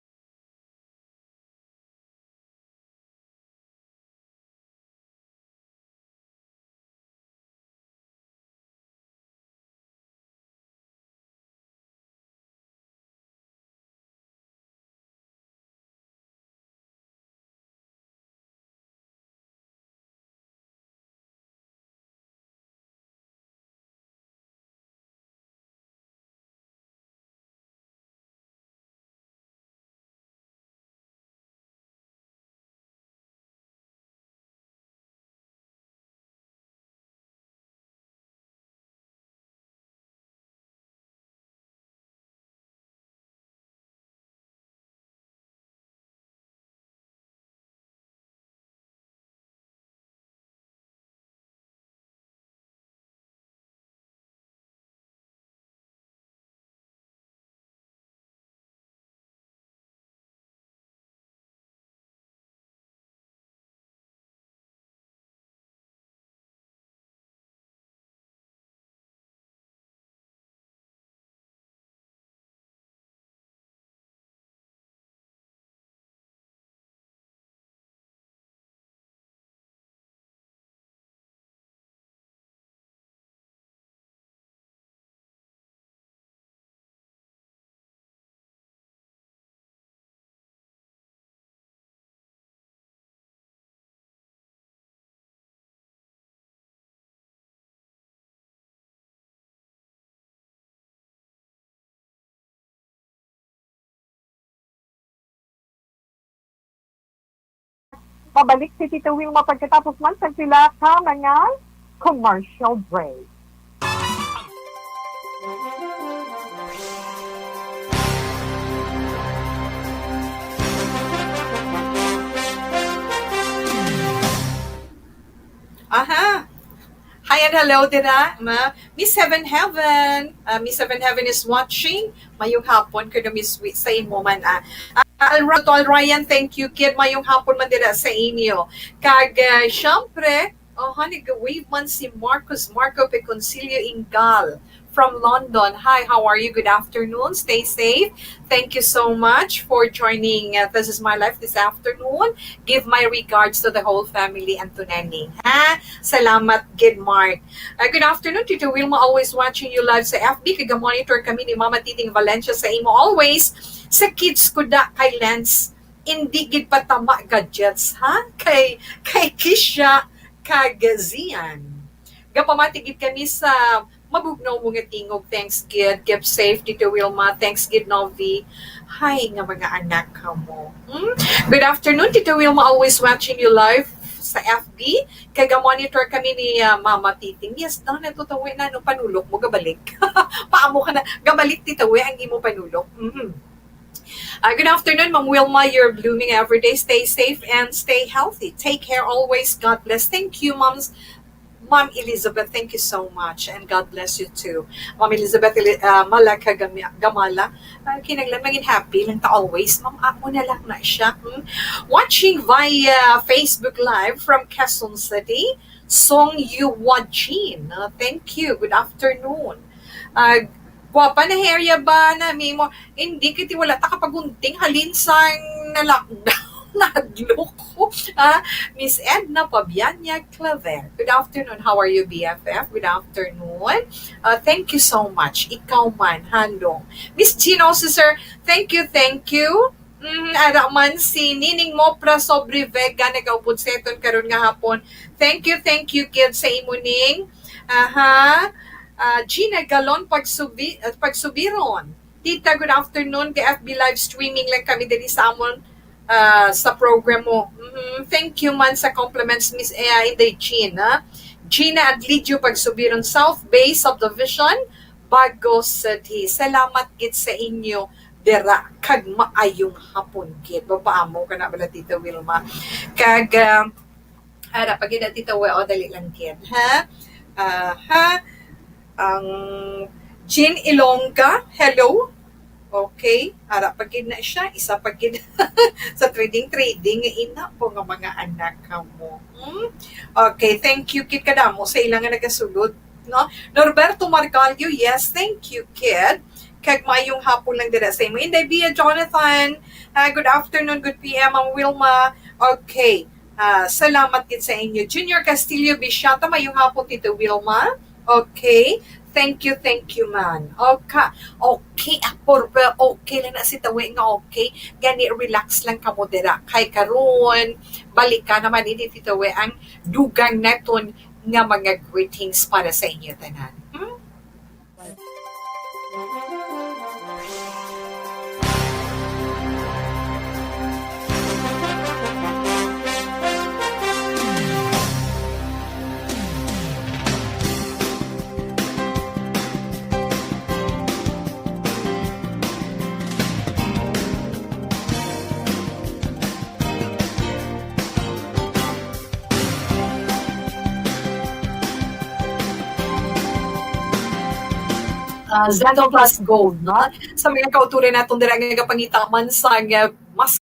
Pabalik si Tita Wilma pagkatapos man sa sila ka mga commercial break. Aha! Hi and hello dira, Miss Heaven Heaven. Miss Heaven Heaven is watching. Mayong hapon kada Miss sa imo man. Tol Ryan, thank you kid. Mayong hapon man dira sa inyo. Kag syempre, honey, wave man si Marco Peconcilio Ingal from London. Hi, how are you? Good afternoon. Stay safe. Thank you so much for joining This Is My Life this afternoon. Give my regards to the whole family and to Nenny. Salamat, Gid Mark. Good afternoon, Tito Wilma. Always watching you live sa FB. Kaga-monitor kami ni Mama Titing Valencia sa imo always. Sa kids ko da kay Lens. Hindi gid patama gadgets, ha? Kay Kisha Kagazian. Gapamatigid kami sa mabugnaw mo nga tingog. Thanks, Gid. Keep safe, Tito Wilma. Thanks, Gid Novi. Hi, nga mga anak ka mo. Good afternoon, Tito Wilma. Always watching you live sa FB. Kaga-monitor kami ni Mama Titing. Yes, na tutawin na. No, panulok mo, gabalik. Paamo ka na. Gabalik, Tito, ang imo panulok. Good afternoon, Ma'am Wilma. You're blooming every day. Stay safe and stay healthy. Take care always. God bless. Thank you, Ma'am Elizabeth, thank you so much and God bless you too. Ma'am Elizabeth Malaka Gamala, kinaglan maging happy lang ta always. Ma'am, ako na lang na siya. Watching via Facebook Live from Quezon City, Song Yuwajin. Thank you. Good afternoon. Gwapa na herya ba na mo? Hindi kiti wala ta kapagunting halinsang na lockdown. Nagloko. Miss Edna Pabianya Claver. Good afternoon. How are you, BFF? Good afternoon. Thank you so much. Ikaw man. Hello. Miss Gino, sir. Thank you. Ara man si Nining Mopra sobre Vega nagaupod seton karon nga hapon. Thank you, kid sa imuning. Gina Galon pagsubiron. Tita, good afternoon. Kay FB live streaming lang kami dali sa amon sa program mo. Thank you man sa compliments, Miss Inday Jean. Gina Adlidio pagsubiron South Bay Subdivision, Bagos City. Salamat gid sa inyo dira kag maayong hapon gid. Papaamo ka na bala Tita Wilma. Kag ara pag gid Tita we o dali lang gid ha. Ang Jean Ilongga, hello. Okay, ara pag gid na siya, isa pag gid sa trading ina po nga mga anak mo. Okay, thank you kid kadamo sa ilang nga nagasulod, no? Norberto Margalio, yes, thank you kid. Kag mayong hapon lang dira sa imo. Inday Bia Jonathan, good afternoon, good PM, ang Wilma. Okay, salamat kid sa inyo. Junior Castillo Bishata, mayong hapon Tito Wilma. Okay, thank you, man. Okay, apurba, okay lang na si Tawi nga okay. Gani, relax lang ka mo dira. Kay karon balik ka naman ini si Tawi ang dugang naton nga mga greetings para sa inyo tanan. Zental Plus Gold, no? Sa mga kauturan natong dira nga pangitaman sa mas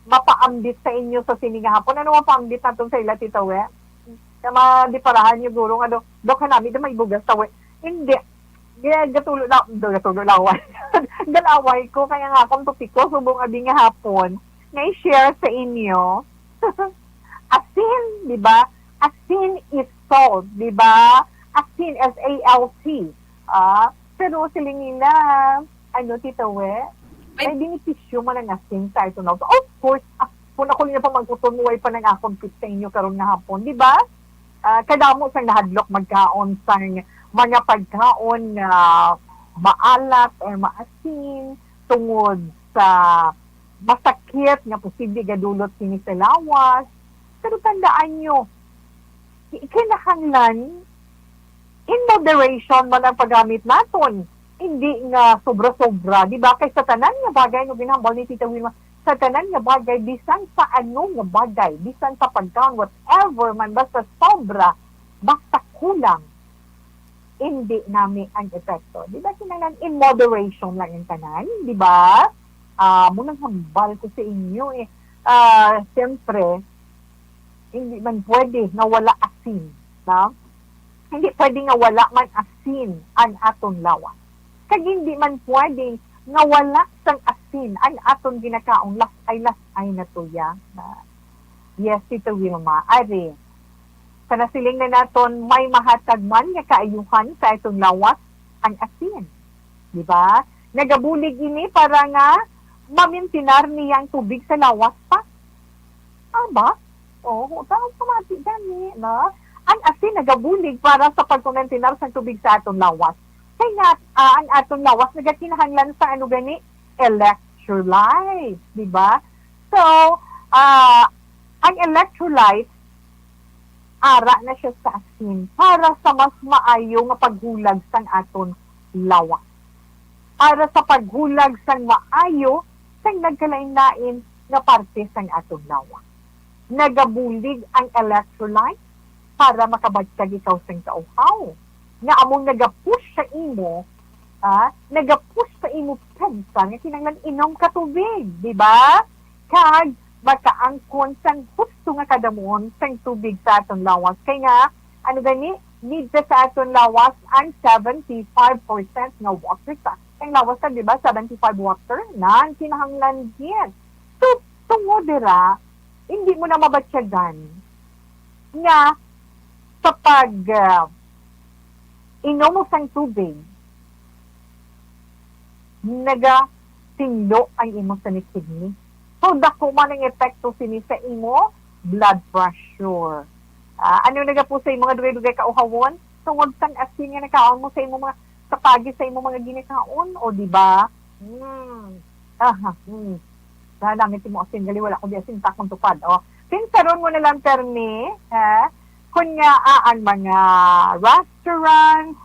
mapaambit sa inyo sa siningahapon. Ano mapaambit natong sa ila Tita we? Kama di parahan yung guro nga do kanami da may bugas tawe. Hindi. Gatulo laway. Galaway ko kaya nga akong topiko subong abi nga hapon nga i-share sa inyo. Asin, di ba? Asin is salt, di ba? Asin, S-A-L-T. Pero silingin na, Tita we, may benepisyo man ang asin sa ito na. Of course, kung ako niya pa magtutunuay pa ng akong tip sa inyo karon nga hapon, di ba? Kadamo sa nahadlok magkaon sa mga pagkaon na maalat or maasin tungod sa masakit nga posible gadulot kini sa lawas. Pero tandaan nyo, kinahanglan in moderation man ang paggamit naton. hindi nga sobra-sobra, di ba? Kay sa tanan nga bagay, no ginambal ni Tita Wilma, sa tanan nga bagay, bisan sa ano nga bagay, bisan sa pagkaon, whatever man, basta sobra, basta kulang, hindi namin ang epekto. Di ba? Kinanglan, in moderation lang yung tanan, di ba? Munang hambal ko sa inyo eh. Siyempre, hindi man pwede na wala asin. No? Hindi pwede nga wala man asin ang aton lawas. Kag hindi man pwede nga wala sang asin ang aton ginakaong lasay na tuya. Yes, Tito Wilma. Ari, sa nasiling na naton may mahatag man nga kaayuhan sa itong lawas ang asin. Di ba? Nagabulig ini para nga mamintinar niyang tubig sa lawas pa. Ba? Oo, automatic gani, no? Ang asin nagabulig para sa pagkumintinar sa tubig sa atong lawas. Kaya nga, ang atong lawas nagakinahanglan sa ano gani? Electrolyte. Di ba? So, ang electrolyte ara na siya sa asin para sa mas maayo nga paghulag sang aton lawas. Para sa paghulag sang maayo sang nagkalain-lain nga parte sang aton lawas. Nagabulig ang electrolyte para makabagtag ikaw sang kauhaw. Nga among nagapush sa imo, nagapush sa imo pensa nga kinahanglan inom ka tubig, di ba? Kag makaangkon sang husto nga kadamon sang tubig sa aton lawas. Kaya nga, ano gani, need sa aton lawas ang 75% nga water sa. Ang lawas ka, di ba, 75 water na ang kinahanglan din. So, tungod dira, hindi mo na mabatsyagan nga sa pag inom mo sang tubig, naga-tindo ang imo sa kidney. So, dako man ang epekto sini sa imo blood pressure. Ano naga po sa imo mga dugay-dugay kauhawon? Tungod sang asin nga nakaon mo sa imo mga kapagi sa imo mga ginikaon, o di ba? Damit mo asin gali wala ko di asin takong tupad. O, pinsaron mo na lang permi, kung nga ang mga restaurants,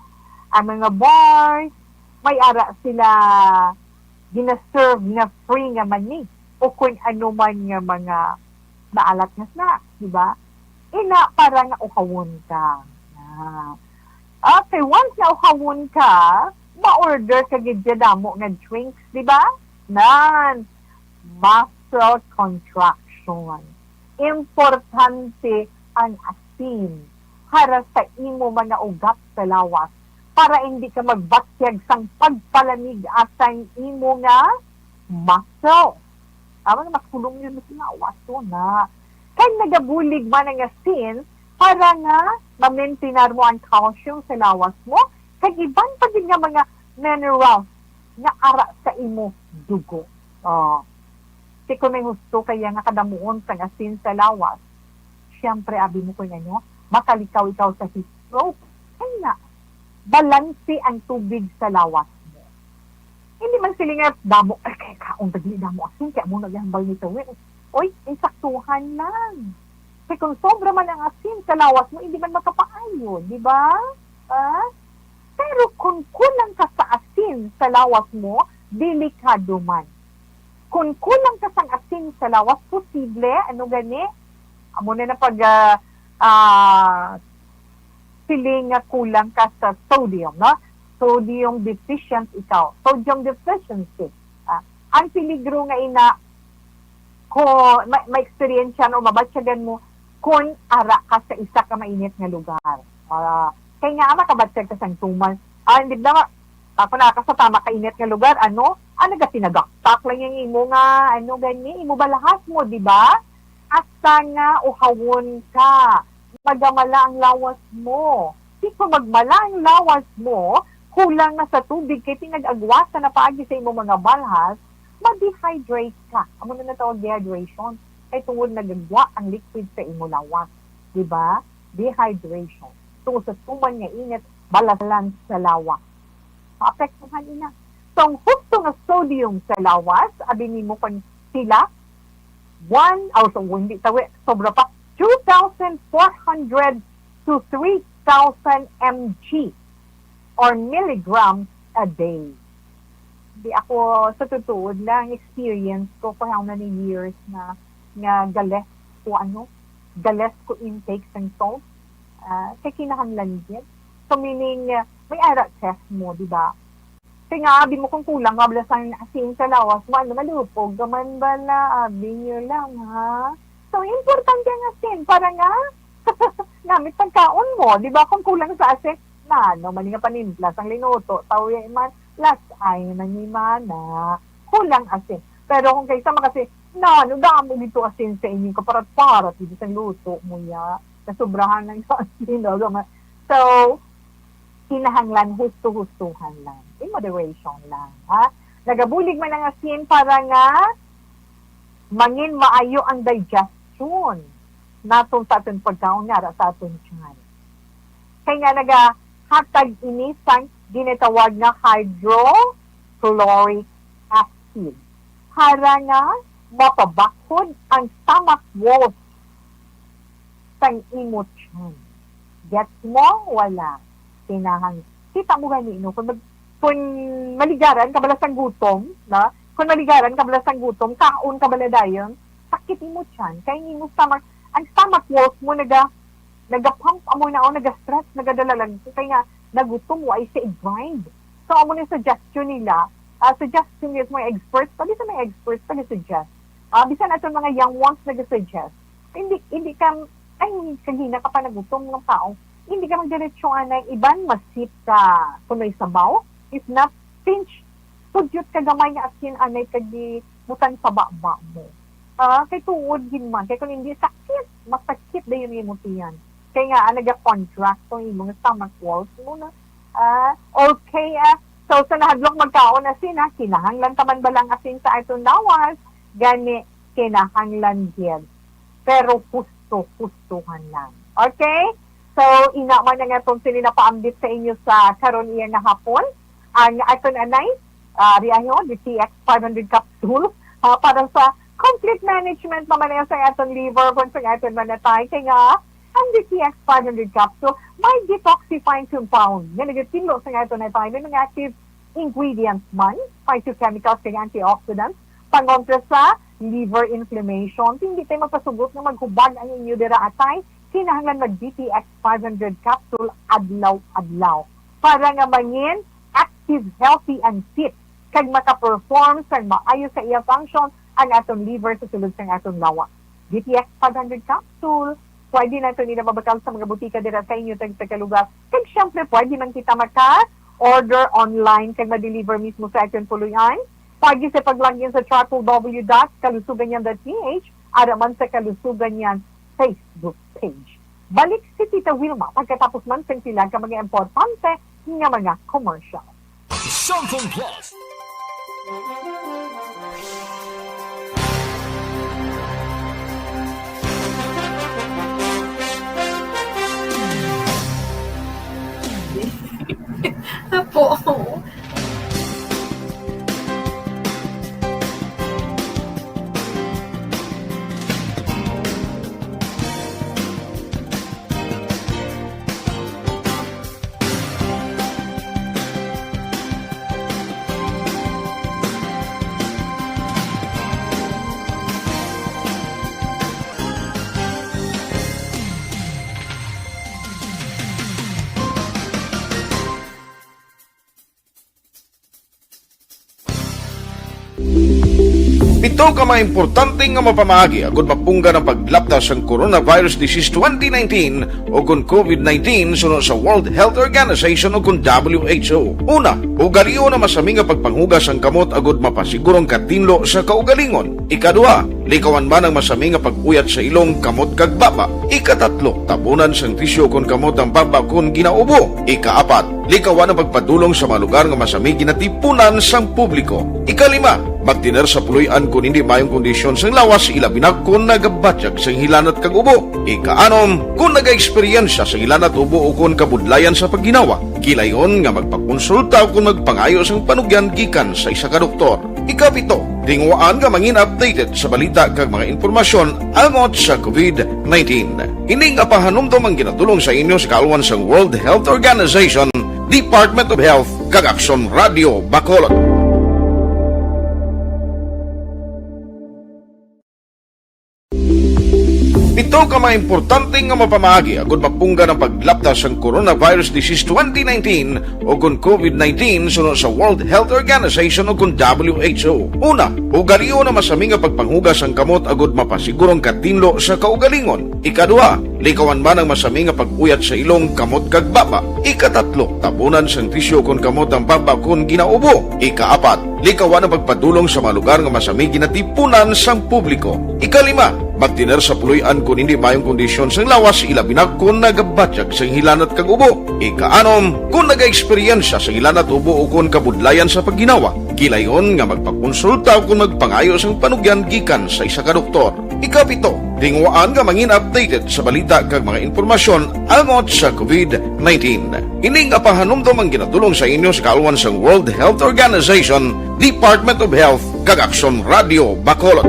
ang mga bars, may ara sila gina-serve na free nga mani o kung ano man nga mga maalat na snacks, di ba? Ina para nga ukawon ka. Okay, once na ukawon ka, ma-order ka gidyadamo nga drinks, di ba? Nan, muscle contraction. Importante ang asin para sa imo mga ugat sa lawas para hindi ka magbatyag sang pagpalamig asang imo nga muscle. Awan nga makulong yun sa lawas na. Kaya nagabulig man ang asin para nga ma-maintinar mo ang calcium sa lawas mo kaya iban pa din nga mga minerals nga ara sa imo dugo. Kung may gusto kaya nga kadamuon sa asin sa lawas, siyempre, abi mo ko niya, makalikaw ikaw sa heat stroke. Kaya nga, balansi ang tubig sa lawas mo. Hindi man sila nga, damo, kaya kaong dagli damo asin, kaya mo naghambal nito. Oy, insaktuhan lang. Kaya kung sobra man ang asin sa lawas mo, hindi man makapaayo, di ba? Pero kung kulang ka sa asin sa lawas mo, delikado man. Kung kulang ka sa asin sa lawas, posible, ano gani, amo na pag siling nga kulang ka sa sodium, no? Sodium deficient ikaw. Sodium deficiency. Ang peligro nga ina, kung may experience yan o mabatsyagan mo, kung ara ka sa isa ka mainit nga lugar. Kaya nga, makabatsag ka sa tuman. Hindi na, ako na ka sa tama kainit nga lugar, ga sinagaktak lang yung imo nga, gani, imo balahas mo, di ba? Asa nga uhawon ka, magamala ang lawas mo. Kung magmala ang lawas mo, kulang na sa tubig, kaya pinag-agwasa na paagi sa imo mga balhas, ma-dehydrate ka. Amo na natawag dehydration. Kaya tungod nagagwa ang liquid sa imo lawas. Di ba? Dehydration. Tungod sa tuman nga init, balalan sa lawas. Maapektuhan ina. So, ang husto nga sodium sa lawas, abinin mo kung sila, sobra pa, 2,400 to 3,000 mg or milligrams a day. Di ako, sa totoo lang, experience ko for how many years na gales ko intake ng salt. Kaya kinahanglan din. So meaning, may ara test mo, di ba? Kaya nga, abi mo kung kulang, kabla sa asin sa lawas mo, malupog, gaman ba na, abi nyo lang, ha? So, importante ang asin, para nga, namit pagkaon mo, di ba? Kung kulang sa asin, mali nga panimplas, ang linuto, tawin man, last ay man ni mana, kulang asin. Pero kung kayo sama kasi, damo dito asin sa inyo, kaparat-parat, dito sa luto mo ya, nasubrahan ng asin, no? So, kinahanglan, husto-hustuhan lang. In moderation lang, ha? Nagabulig man ang asin para nga mangin maayo ang digestion natong sa ating pagkaon nga sa ating tiyan. Kaya nga nagahatag ini sang ginatawag na hydrochloric acid para nga mapabakod ang stomach walls sang imo tiyan. Gets mo? Wala. Kita mo ganino, kung maligaran, kabalasang gutom, na? Kung maligaran, kabalasang gutom, kaon kabaladayon, sakit mo tiyan. Kaya mo stomach, ang stomach walls mo nagapump amo na o nagastress, nagadalalag. Kaya nga, nagutom mo ay sa grind. So, amo na suggestion nila, suggestion nila mga experts, pali sa mga experts, pali suggest. Bisa na itong mga young ones nag-suggest. Hindi ka, kagina ka pa nagutom ng tao, hindi ka magdiretsyoan na iban masip ka kunoy sabaw. If not, pinch, sudyot ka gamay nga asin anay kagi mutan sa baba mo. Kay tuod din man. Kaya kung hindi sakit, masakit na yun yung mutiyan. Kaya nga, nag-contract itong imong stomach walls mo na. Okay, so sa nahadlok magkaon asin, kinahanglan taman ba lang asin sa itong lawas? Gani, kinahanglan din. Pero husto-hustuhan lang. Okay? So, inaman na nga itong sininapaambit sa inyo sa karon iya na hapon. Ang aton anay, riyayon, the TX 500 capsule, para sa complete management naman na sa aton liver, kung sa aton manatay. Kaya nga, ang the TX 500 capsule, may detoxifying compound. Yan, nagatimlo sa aton na tayo. May mga active ingredients man, phytochemicals, kaya antioxidants, pangontra sa liver inflammation. Hindi tayo magpasugot na maghubag ang inyo dira atay. Kinahanglan mag-DTX 500 capsule adlaw-adlaw. Para nga mangin, active, healthy, and fit. Kag maka-perform sa maayo sa iya function ang atong liver sa sulod sa atong lawa. DTX 500 capsule, pwede na ito nilababakal sa mga butika dira sa inyo sa lugar. Kag syempre, pwede man kita maka-order online kag ma-deliver mismo sa atong puluyan. Pwede sa paglagyan sa www.kalusuganyan.ph araman sa Kalusuganyan Facebook page. Balik si Tita Wilma pagkatapos man sa sila ka mga importante nga mga commercial. Cellphone Plus. Apo. Ito ka mga importante nga mapamagi agud mapungga ng paglaptas ang Coronavirus Disease 2019 o kung COVID-19 sunod sa World Health Organization o kung WHO. Una, ugaliyo na masami nga pagpanghugas ang kamot agud mapasigurong katinlo sa kaugalingon. Ikaduha, likawan man ang masami nga pag-uyat sa ilong kamot kag baba. Ikatatlo, tabunan sang tisyo kung kamot ang baba kung ginaubo. Ikaapat, likawan ang pagpadulong sa mga lugar nga masami ginatipunan sang publiko. Ikalima, magtiner sa puluyan kung hindi mayong kondisyon sang lawas ilabi na kung nagabatyag sang hilanat kag ubo. Ikaanom, kung naga-eksperyensya sang hilanat ubo o kung kabudlayan sa pagginawa. Kilayon nga magpakonsulta o kung magpangayo sang panugyan gikan sa isa ka doktor. Ikapito, tingwaan nga mangin updated sa balita kag mga informasyon angot sa COVID-19. Ining apahanumdum ang ginatulong sa inyo sa kaalwan sang World Health Organization Department of Health kag Aksyon Radio Bacolod. Ito ka mga importante nga mapamagi agud mapungga ng paglaptas sang Coronavirus Disease 2019 o kung COVID-19 sunod sa World Health Organization o kung WHO. Una, ugaliyo na masami nga pagpanghugas ang kamot agud mapasigurong katinlo sa kaugalingon. Ikadua, likawan man ang masami nga pag-uyat sa ilong kamot kag baba. Ikatatlo, tabunan sang tisyo kung kamot ang baba kung ginaubo. Ikaapat, likawan ang pagpadulong sa mga lugar nga masami ginatipunan sang publiko. Ikalima, magtiner sa puluyan kung hindi mayong kondisyon sang lawas ilabi na kung nagabatyag sang hilanat kag ubo. Ikaanom, kung naga-eksperyensya sang hilanat ubo o kung kabudlayan sa pagginawa. Kilayon nga magpakonsulta o kung magpangayo sang panugyan gikan sa isa ka doktor. Ikapito, tingwaan nga mangin updated sa balita kag mga impormasyon angot sa COVID-19. Ining apahanumdom ang ginatulong sa inyo sa kalwan sang World Health Organization, Department of Health kag Aksyon Radio Bacolod.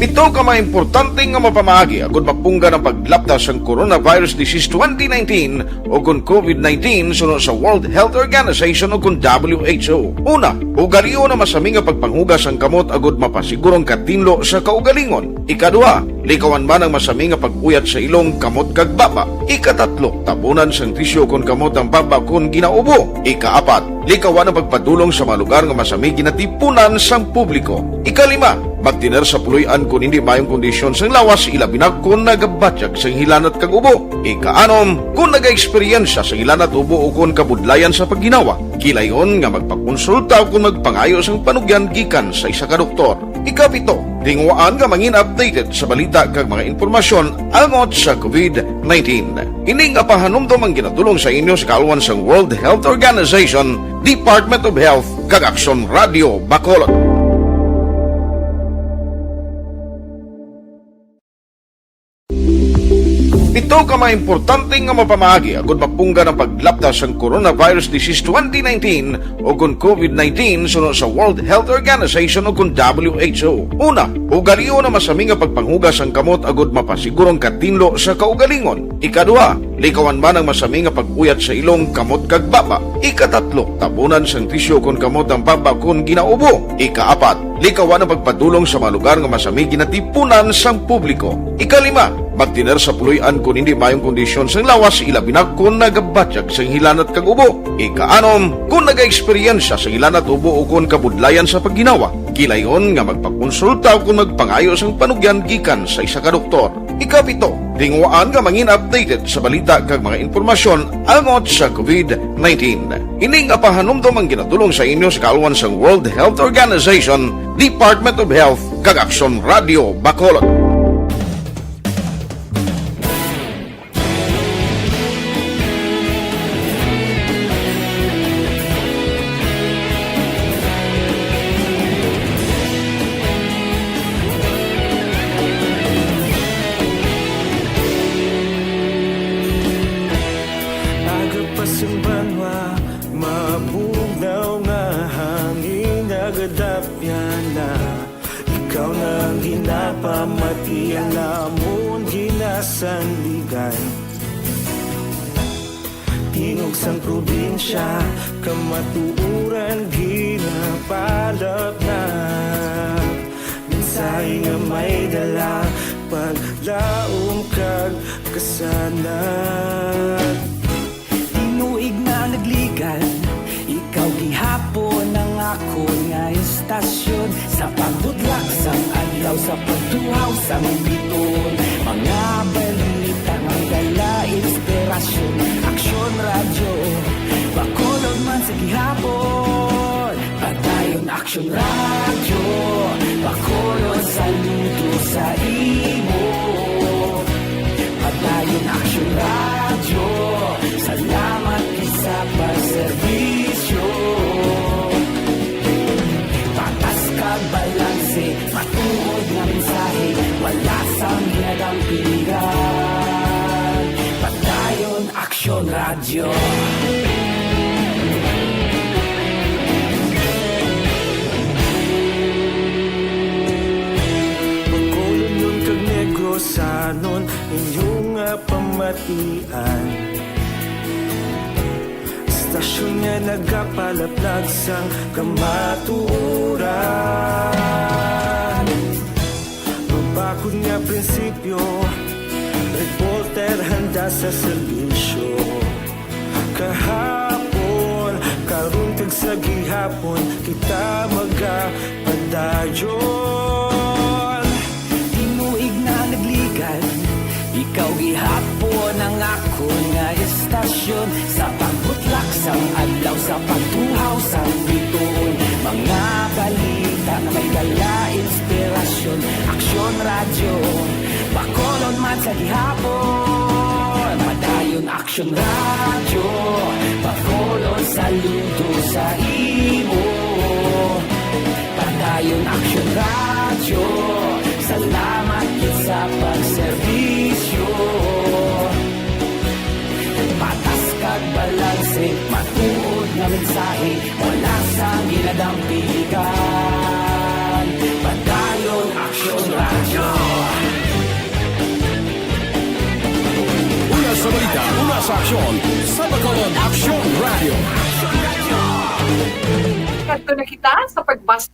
Ito ka mga importante nga mapamagi agud mapungga ng paglaptas sang Coronavirus Disease 2019 o kung COVID-19 sunod sa World Health Organization o kung WHO. Una, ugaliyo na masami nga pagpanghugas ang kamot agud mapasigurong katinlo sa kaugalingon. Ikadua, likawan man ang masami nga pag-uyat sa ilong kamot kag baba. Ikatatlo, tabunan sang tisyo kung kamot ang baba kung ginaubo. Ikaapat, likawan ang pagpadulong sa mga lugar nga masami ginatipunan sang publiko. Ikalima, magtiner sa puluyan kung hindi mayong kondisyon sang lawas ilabi na kung nagabatyag sang hilanat kag ubo. Ikaanom, kung naga-eksperyensya sang hilanat ubo o kung kabudlayan sa pagginawa. Kilayon nga magpakonsulta o kung magpangayo sang panugyan gikan sa isa ka doktor. Ikapito, tingwaan nga mangin updated sa balita kag mga impormasyon angot sa COVID-19. Ining apahanumdom ang ginatulong sa inyo sa kalwan sang World Health Organization, Department of Health kag Aksyon Radio Bacolod. Ito ka mga importante nga mapamagi agud mapungga ng paglaptas sang Coronavirus Disease 2019 o kung COVID-19 sunod sa World Health Organization o kung WHO. Una, ugaliyo na masami nga pagpanghugas ang kamot agud mapasigurong katinlo sa kaugalingon. Ikadua, likawan man ang masami nga pag-uyat sa ilong kamot kag baba. Ikatatlo, tabunan sang tisyo kung kamot ang baba kung ginaubo. Ikaapat, likawan ang pagpadulong sa mga lugar nga masami ginatipunan sang publiko. Ikalima, magtiner sa puluyan kung hindi mayong kondisyon sang lawas ilabi na kung nagabatyag sang hilanat kag ubo. Ikaanom, kung naga-eksperyensya sang hilanat ubo o kung kabudlayan sa pagginawa. Kilayon nga magpakonsulta o kung magpangayo sang panugyan gikan sa isa ka doktor. Ikapito, tingwaan nga mangin updated sa balita kag mga impormasyon angot sa COVID-19. Ining apahanumdom ang ginatulong sa inyo sa kalwan sang World Health Organization, Department of Health kag Aksyon Radio Bacolod. Pasimbanwa, mabugnaw nga hangin nagadapyan na. Ikaw nang ginapamati ang namon ginasandigan. Tingog sang probinsya, kamatuuran ginapalap na. Minsay nga may dala, paglaong kag kasanat. Nagligan, ikaw gihapon ang ako nga istasyon sa pagbudlak sang adlaw sa pagtuhaw sa biton. Mga balita ang dala inspirasyon, Aksyon Radio Bacolod man sa gihapon. Padayon Aksyon Radio Bacolod, saludo sa imo. Padayon Aksyon Radio, salamat sa pagserbisyo. Patas kag balanse, matuod nga mensahe, wala sang hinagang pilihan. Padayon Aksyon Radio. Bacolod nun kag Negros, sanon inyong pamatian. Istasyon nga nagapalaplag sang kamatuuran. Mabakod nga prinsipyo, reporter handa sa serbisyo. Kahapon, karong sa gihapon, kita magapadayon. Tinuig na nagligan, ikaw gihapon ang ako nga estasyon. Sa pagbutlak sang adlaw, sa pagtuhaw sang bituon. Mga balita na may dala inspirasyon. Aksyon radyo, bakolon man sa gihapon. Madayon aksyon radyo, bakolon saludo sa imo. Padayon aksyon radyo, salamat yun sa pagserbisyo. Patas kag balanse, matuod na mensahe, wala sa ginadampigan. Padayon aksyon radyo. Una sa balita, una sa aksyon, sa Bacolod Action Radio. Kanto na kita sa pagbasa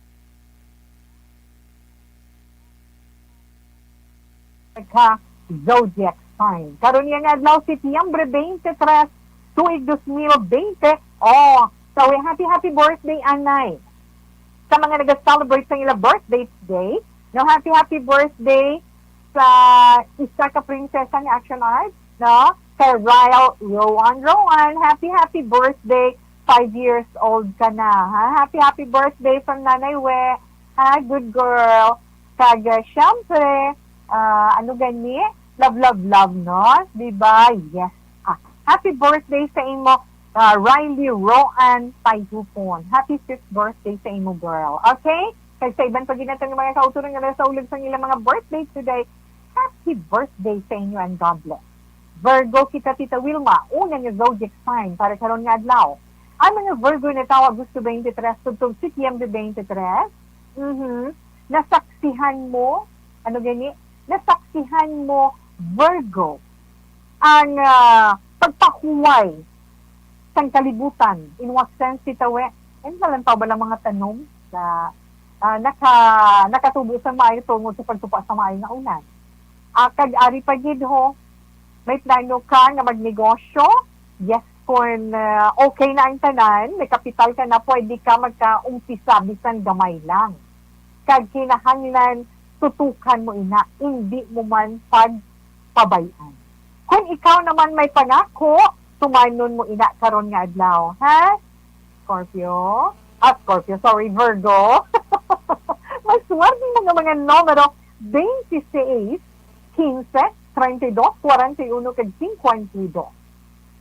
Ka zodiac sign. Karon nga adlaw Setyembre 23, tuig 2020. Oh, so happy birthday Anay. Sa mga nag-celebrate sa ilang birthday today, no, happy birthday sa isa ka prinsesa ng action art, no? Kay Ryle Rowan, happy birthday. 5 years old ka na, ha? Happy birthday from Nanay We. Ha, good girl. Kag syempre, ano gani? Love, no? Diba? Yes. Happy birthday sa imo, Riley Rowan Paihupon. Happy 5th birthday sa imo, girl. Okay? Kag sa iban paginatan ng mga kauturang nga sa ulag sa ilang mga birthday today, happy birthday sa inyo and God bless. Virgo, kita Tita Wilma, unang nga zodiac sign para karon nga adlaw. Ang mga Virgo na tao Agosto 23, tugtog Setyembre 23, nasaksihan mo, ano gani? Nasaksihan mo, Virgo, ang pagpakuway sang kalibutan. In what sense, Titawe? Nalantaw ba ng mga tanong na nakatubo sa maayo tungod sa pagtupa sa maayo nga ulan? Kag-ari pa gid ho, may plano ka nga magnegosyo? Yes, kung okay na ang tanan, may kapital ka na, pwede ka magka-umpisa bisan gamay lang. Kag kinahanglan, tutukan mo ina, hindi mo man pagpabayan. Kung ikaw naman may pangako, tumanon mo ina karon nga adlaw, ha? Scorpio, Virgo. Maswerte mga numero 26, 15, 32, 41, kag 52.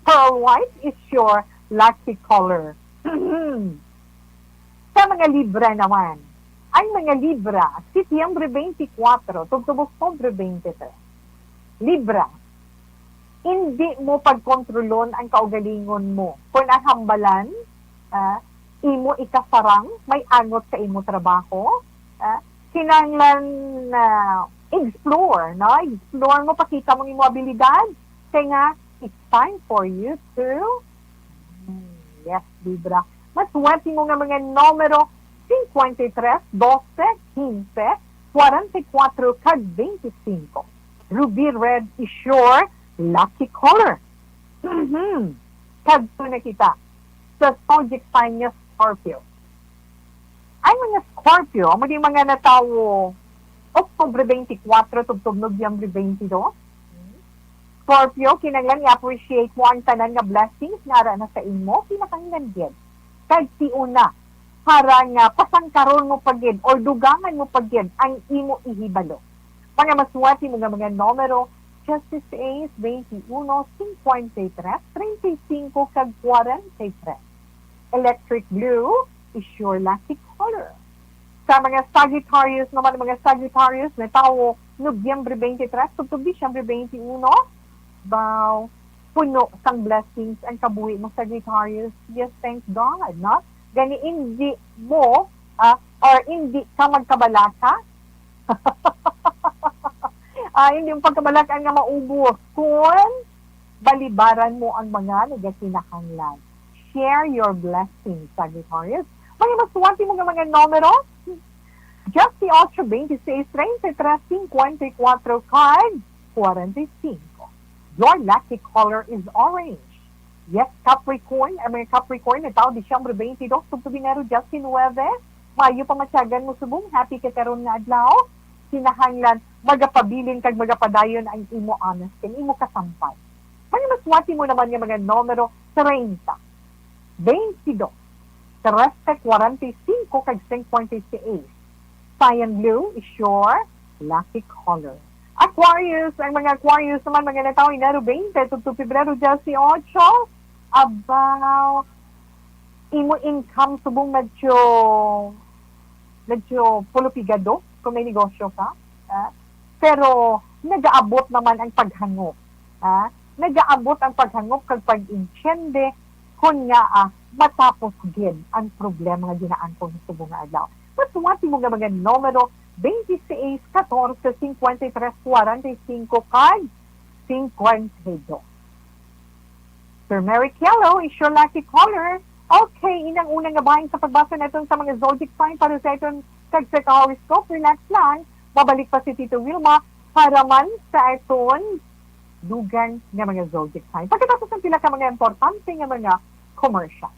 Pearl white is your lucky color. Sa mga Libra naman, ang mga Libra, Setyembre 24, tugtog Oktubre 23. Libra, hindi mo pagkontrolon ang kaugalingon mo. Kung ang hambalan, imo ikasarang, may angot sa imo trabaho, kinanglan explore, no? Explore mo, pakita mo imo abilidad. Kaya nga, it's time for you to, yes, Libra, maswerte mo nga mga numero 53, 12, 15, 44, kag 25. Ruby red is your lucky color. Kagto na kita sa zodiac sign niya, Scorpio. Ay mga Scorpio, maging mga natawo Oktubre 24, tugtog Nobyembre 22. Scorpio, kinanglan i-appreciate mo ang tanan nga blessings nga na sa imo, pinakanglan din. Kag si una, para nga pasangkaron mo pagid or dugangan mo pagid ang imo ihibalo. Mga maswati mo nga mga numero, Justice Ace 21, 53, 35, kag 43. Electric blue is your lucky color. Sa mga Sagittarius naman, mga Sagittarius na tao Nobyembre 23, tugtog Disyembre 21, baw, puno sang blessings ang kabuhi mo Sagittarius. Yes, thank God, no? Gani hindi mo, or hindi ka magkabalaka, Hindi yung pagkabalakan nga maubos. Kung balibaran mo ang mga nagakinahanglan. Share your blessings, Sagittarius. May maswati mo nga mga numero. Just the 8, 26, 33, 54, card 45. Your lucky color is orange. Yes, Capricorn. Ang mga Capricorn na tao, Disyembre 22, Subtubinero, Justin 9. Mayo pa matyagan mo subong. Happy ka karon nga adlaw. Kinahanglan, magapabilin kag magapadayon ang imo honest, imo kasampay. May maswati mo naman nga mga numero 30, 22, 13, 45, kag 56. Cyan blue is your lucky color. Aquarius, ang mga Aquarius naman, mga nataw, Enero 20, to Pebrero 18, about imo income subong medyo pulupigado kung may negosyo ka. Pero nagaabot naman ang paghangop. Nagaabot ang paghangop kag pag-insyende kung nga matapos din ang problema nga dinaan ko sa subong nga adlaw. Masuwati mo nga mga numero 26, 14, 53, 45, card 52. Sir Mary Kello is your lucky caller. Okay, inang unang nga bahin sa pagbasa na sa mga zodiac sign para sa itong kag-check horoscope. Relax lang. Babalik pa si Tito Wilma para man sa itong dugang nga mga zodiac sign. Pagkatapos ng pila ka mga importante nga mga commercial.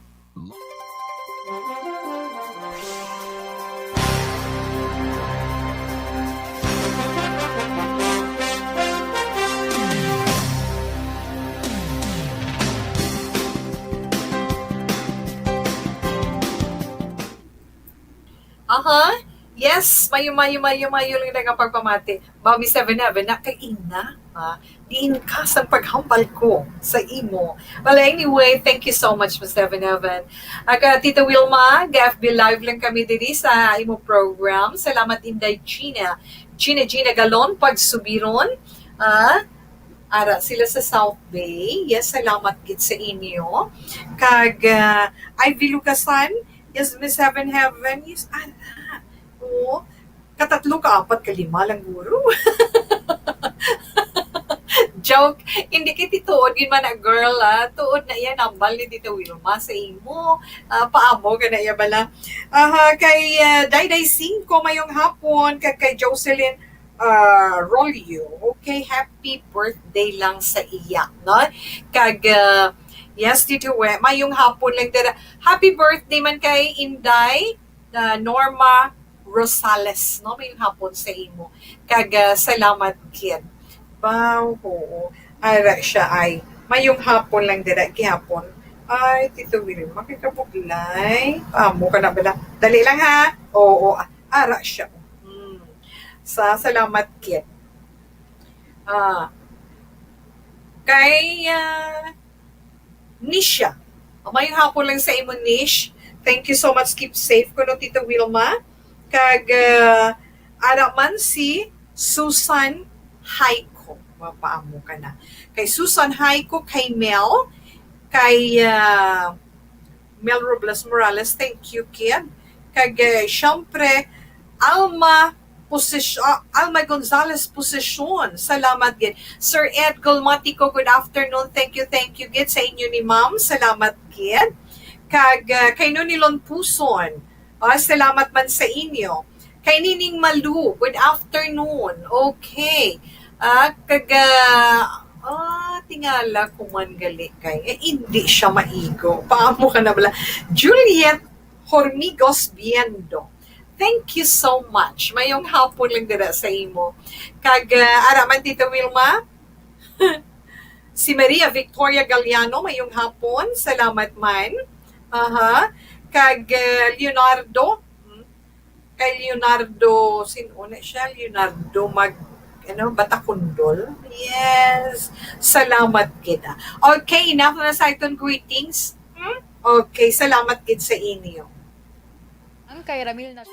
Yes, mayo lang nagapagpamati. Mami 7-Eleven, nakaina. Diin ka sa paghambal ko sa imo. Well, anyway, thank you so much, Ms. 7-Eleven. Tita Wilma, FB Live lang kami diri sa imo program. Salamat Inday Gina Galon, pagsubiron. Ara sila sa South Bay. Yes, salamat gid sa inyo. Kag Ivy Lucasan, yes, Ms. 7-Heaven, yes, oo. Katatlo, kaapat, kalima lang guro. Joke. Hindi kiti tuod yun man na girl, tuod na yan, ambal ni Tito Wilma sa imo. Paamo ka na iya bala. Kay Dayday 5 mayong hapon, kay Jocelyn Rolio. Okay, happy birthday lang sa iya, no? Kag yes, Tito mayong hapon lang dira. Happy birthday man kay Inday Norma Rosales, no? Mayong hapon sa imo. Kag salamat kid. Wow, oo. Ara siya ay mayong hapon lang dira gihapon. Ay, Tito Wilma, makikabuglay. Amo ka na bala. Dali lang ha. Oo, ara siya. Salamat kid. Kay Nisha. Mayong hapon lang sa imo, Nish. Thank you so much. Keep safe ko no, Tito Wilma. Kag ara man si Susan Haiko. Mapaamo ka na. Kay Susan Haiko, kay Mel, kay Mel Robles Morales, thank you, kid. Kag syempre, Alma Gonzalez Posisyon, salamat gid. Sir Ed Golmatico, good afternoon, thank you gid sa inyo ni ma'am, salamat gid. Kag kay Nonilon Puson, salamat man sa inyo. Kay Nining Malu, good afternoon. Okay. Tingala ko man gali kay. Hindi siya maigo. Paamo ka na bala. Juliet Hormigos Biendo. Thank you so much. Mayong hapon lang dira sa imo. Kag araman Tita Wilma. Si Maria Victoria Galliano, mayong hapon. Salamat man. Kag Leonardo. Kay Leonardo, sinuna siya? Leonardo Batakundol. Yes. Salamat kita. Okay, enough na sa itong greetings. Okay, salamat kid sa inyo. Ang kay Ramil na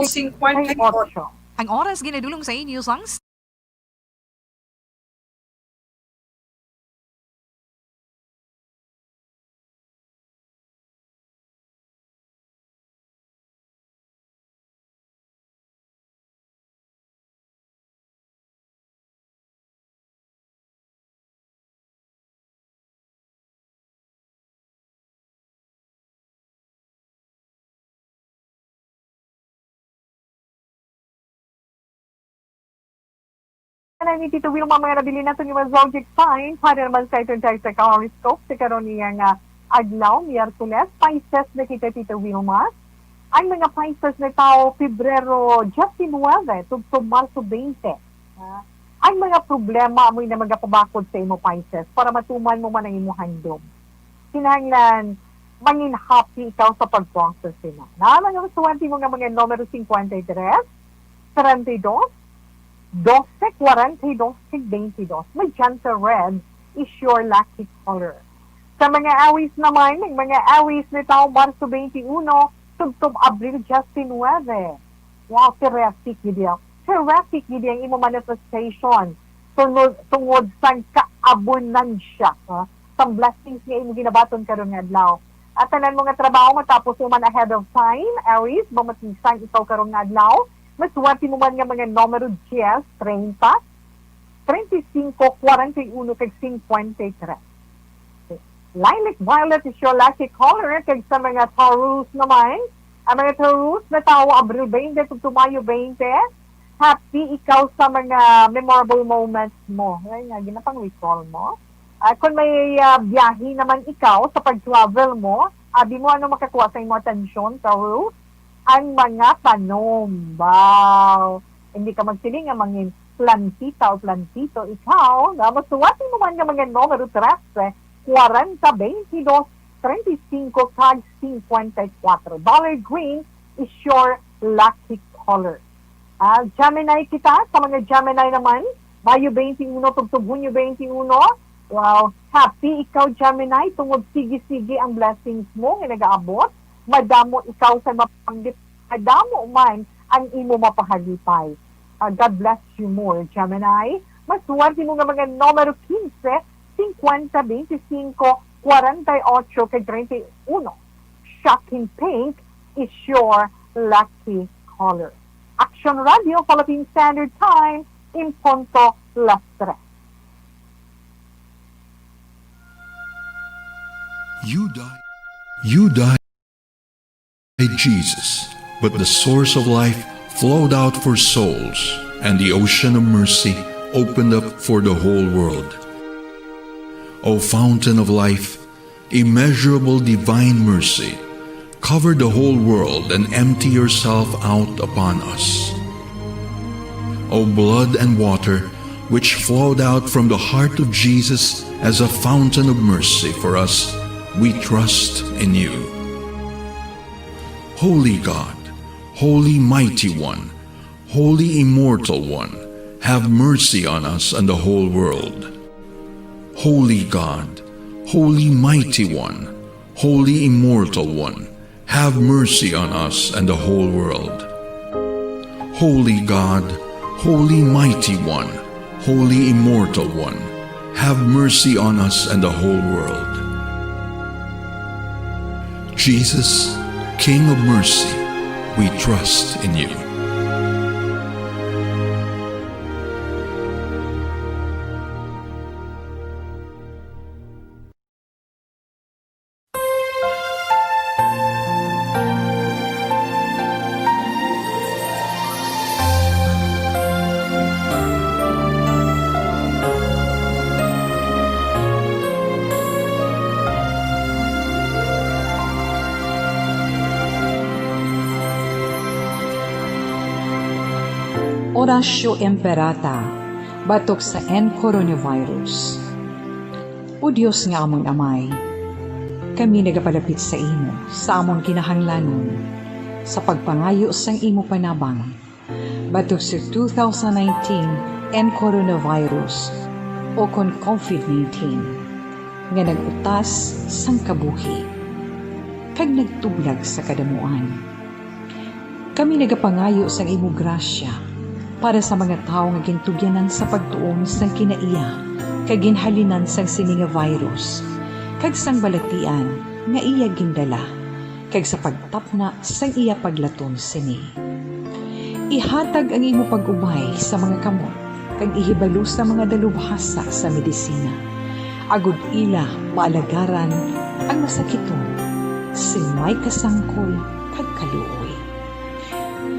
58. 58. Ang oras ginadulong sa inyo sang ni Tito Wilma mga nabili nato ni zodiac sign para naman sa itong sa horoscope sa karon niya nga adlaw, Miyerkules, Pisces na kita Tito Wilma. Ang mga Pisces na tao, Pebrero 19, tugtog Marso 20. Ang mga problema amoy na magapabakod sa imo Pisces para matuman mo man ang imo handom. Kinahanglan mangin happy ikaw sa pag-process na. Mga masuwanti mo nga mga numero 53, 32, 12, 42, 22. Magenta red is your lucky color. Sa mga awis naman, mga awis na taong Marso 21, tugtog Abril 19. Wow, terrific yun. Terrific yun ang imo manifestation. Tungod sa ka-abundansya. Sa blessings niya imo ginabaton karon nga adlaw. At tanan mo nga trabaho matapos mo man ahead of time, awis, mamatisang ikaw karon nga adlaw. Masuwati mo man nga mga numero 10, 30, 35, 41, kag 53. Lilac violet is your lucky color. Kag sa mga Taurus naman, ang mga Taurus na tao Abril 20 to Mayo 20, happy ikaw sa mga memorable moments mo. Ay nga, ginapang recall mo. Kung may biyahe naman ikaw sa pag-travel mo, abi mo ano makakuha sa imo atensyon, Taurus? Ang mga tanom. Wow! Hindi ka magsiling nga mangin plantita o plantito. Ikaw, na masuwati mo man nga mga numero 13, 40, 22, 35, kag 54. Dollar green is your lucky color. Gemini kita, sa mga Gemini naman, Mayo 21, tugtog Hunyo 21. Wow! Happy ikaw, Gemini, tungod sige-sige ang blessings mo nga nag-aabot. Madamo ikaw sa mapanggit, madamo man ang imo mapahalipay. God bless you more, Gemini. Masuwerte mo nga mga numero 15, 50, 25, 48, kay 31. Shocking pink is your lucky color. Action Radio, Philippine Standard Time, in punto las 3. You died, Jesus, but the source of life flowed out for souls, and the ocean of mercy opened up for the whole world. O fountain of life, immeasurable divine mercy, cover the whole world and empty yourself out upon us. O blood and water, which flowed out from the heart of Jesus as a fountain of mercy for us, we trust in you. Holy God, Holy Mighty One, Holy Immortal One, have mercy on us and the whole world. Holy God, Holy Mighty One, Holy Immortal One, have mercy on us and the whole world. Holy God, Holy Mighty One, Holy Immortal One, have mercy on us and the whole world. Jesus, King of mercy, we trust in you. Oratio Imperata, batok sa coronavirus. O Diyos nga among amay, kami nagapalapit sa imo, sa among kinahanglanon, sa pagpangayo sang imo panabang, batok sa 2019 coronavirus o kon COVID-19, nga nagutas sang kabuhi, kag nagtublag sa kadamuan. Kami nagapangayo sa imo grasya para sa mga tao nga gintugyanan sa pagtuon sang kinaiya kag ginhalinan sang sini nga virus kag sang balatian nga iya gindala kag sa pagtapna sang iya paglaton sini. Ihatag ang imo pag-ubay sa mga kamot kag ihibalo sa mga dalubhasa sa medisina. Agud ila maalagaran ang masakiton sin may kasangkol kag kaluoy.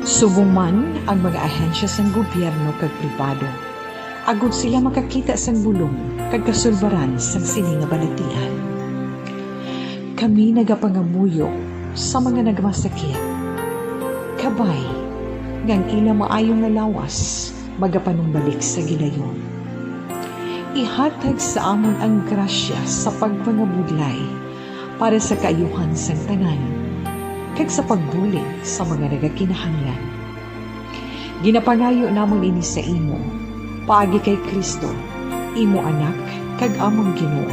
Subong man ang mga ahensya sang gobyerno kag pribado. Agud sila makakita sang bulong kag kasulbaran sang sini nga balatian. Kami nagapangamuyo sa mga nagmasakit. Kabay, ngang ila maayong nga lawas, magapanumbalik sa gilayon. Ihatag sa amon ang grasya sa pagpangabudlay para sa kaayuhan sang tanan, kag sa pagbulig sa mga nagakinahanglan. Ginapangayo namon ini sa imo, paagi kay Kristo, imo anak, kag among Ginoo,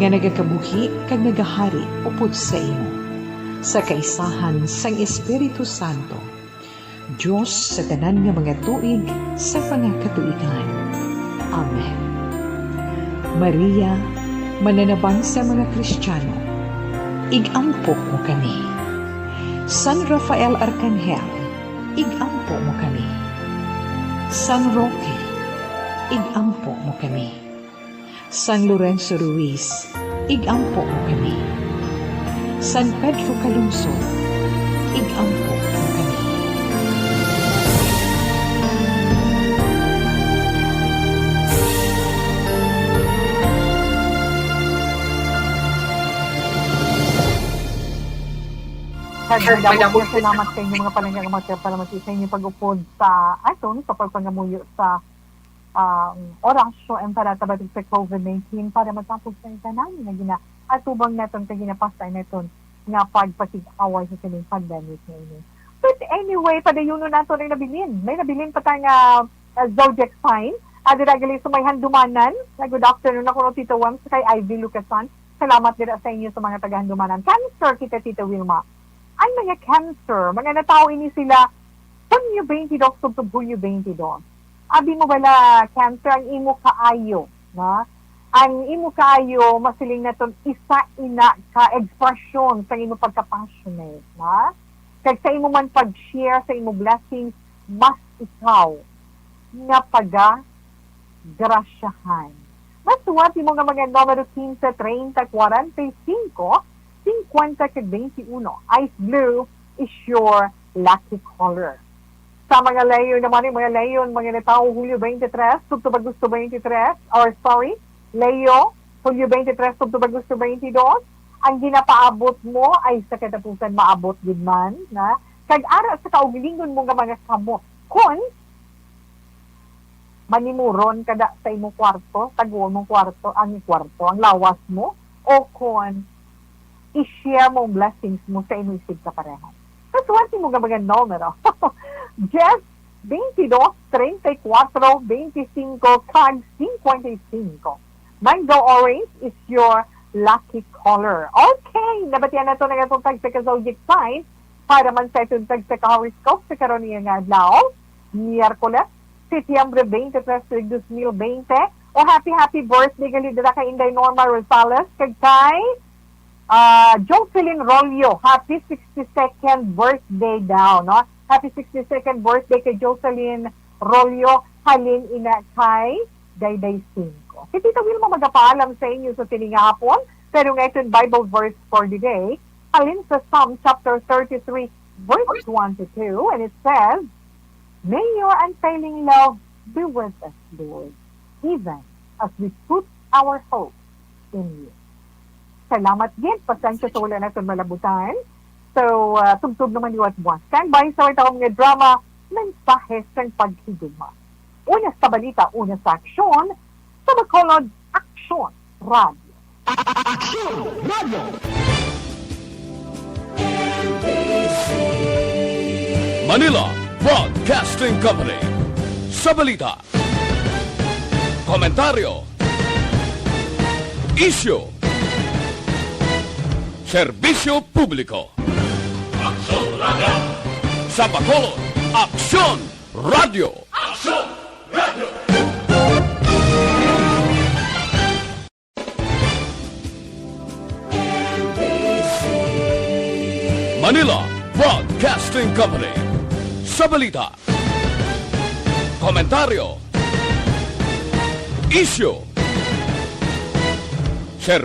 nga nagakabuhi kag nagahari upod sa imo, sa kaisahan sang Espiritu Santo, Diyos sa tanan nga mga tuig sa pangakatuigan. Amen. Maria, mananabang sa mga Kristiyano, igampo mo kami. San Rafael Arcangel, igampo mo kami. San Roque, igampo mo kami. San Lorenzo Ruiz, igampo mo kami. San Pedro Calungsod, igampo mo kami. Salamat sa inyo mga pananggagamot para sa inyo pag-upod sa aton sa pagpangamuyo sa orasyo para tabatid sa COVID-19 para matapos sa tanan nga ginaatubang naton kag ginapastay naton nga pagpasig-away sa sining pandemic ngayon. But anyway, padayuno nato rin nabilin. May nabilin pa tayo nga zodiac sign. Adiragali sumayhan dumanan. Good afternoon ako no Tito Wams kay Ivy Lucasan. Salamat dira sa inyo sa mga tagahandumanan. Cancer kita Tita Wilma. Ang mga cancer, mga natao ini sila Hunyo 22 to Hunyo 22. Abi mo bala cancer ang imo kaayo, na? Ang imo kaayo masiling naton isa ina ka expression sa imo pagka-passionate, na? Kag sa imo man pag-share sa imo blessings, mas ikaw nga grasyahan. Masuwati mo nga mga numero 15, 30, 45, 50 kag 21. Ice blue is your lucky color. Sa mga layon naman, mga layon, mga natao Hulyo 23, Subtubag Gusto 23, Leo, Hulyo 23, Subtubag Gusto 22, ang ginapaabot mo ay sa katapusan maabot din man, na kag-ara sa kaugilingon mo nga mga kamot. Kung manimuron kada sa imong kwarto, taguon mong kwarto, ang lawas mo, o kung i-share mong blessings mo sa inuisip sa parehan. So, suwati mo nga mga numero. Just 22, 34, 25, kag 55. Mango orange is your lucky color. Okay, nabatian na ito na itong tag sa zodiac sign para man sa itong tag sa horoscope sa karon niya nga adlaw, Miyerkules, Setyembre 23, 2020. O happy birthday gali dira kay Inday Norma Rosales kag kay Jocelyn Rolio, happy 62nd birthday daw, no? Happy 62nd birthday kay Jocelyn Rolio, halin ina kay Dayday 5. Si Tita Wilma magapaalam sa inyo sa tiningapon, pero ngayon Bible verse for the day, halin sa Psalm chapter 33, verse 1 to 2, and it says, May your unfailing love be with us, Lord, even as we put our hope in you. Salamat din. Pasensya sa wala natin malabutan. So, tugtog naman yung atbuan. Standby sa ito mga drama, mensahe sa paghigugma. Una sa balita, una sa aksyon, sa Bacolod Aksyon Radio. Aksyon Radio! Manila Broadcasting Company. Sa balita, komentaryo, issue, serbisyo publiko. Sa Bacolod, Aksyon Radio! Manila Broadcasting Company. Sa balita, komentaryo, isyu,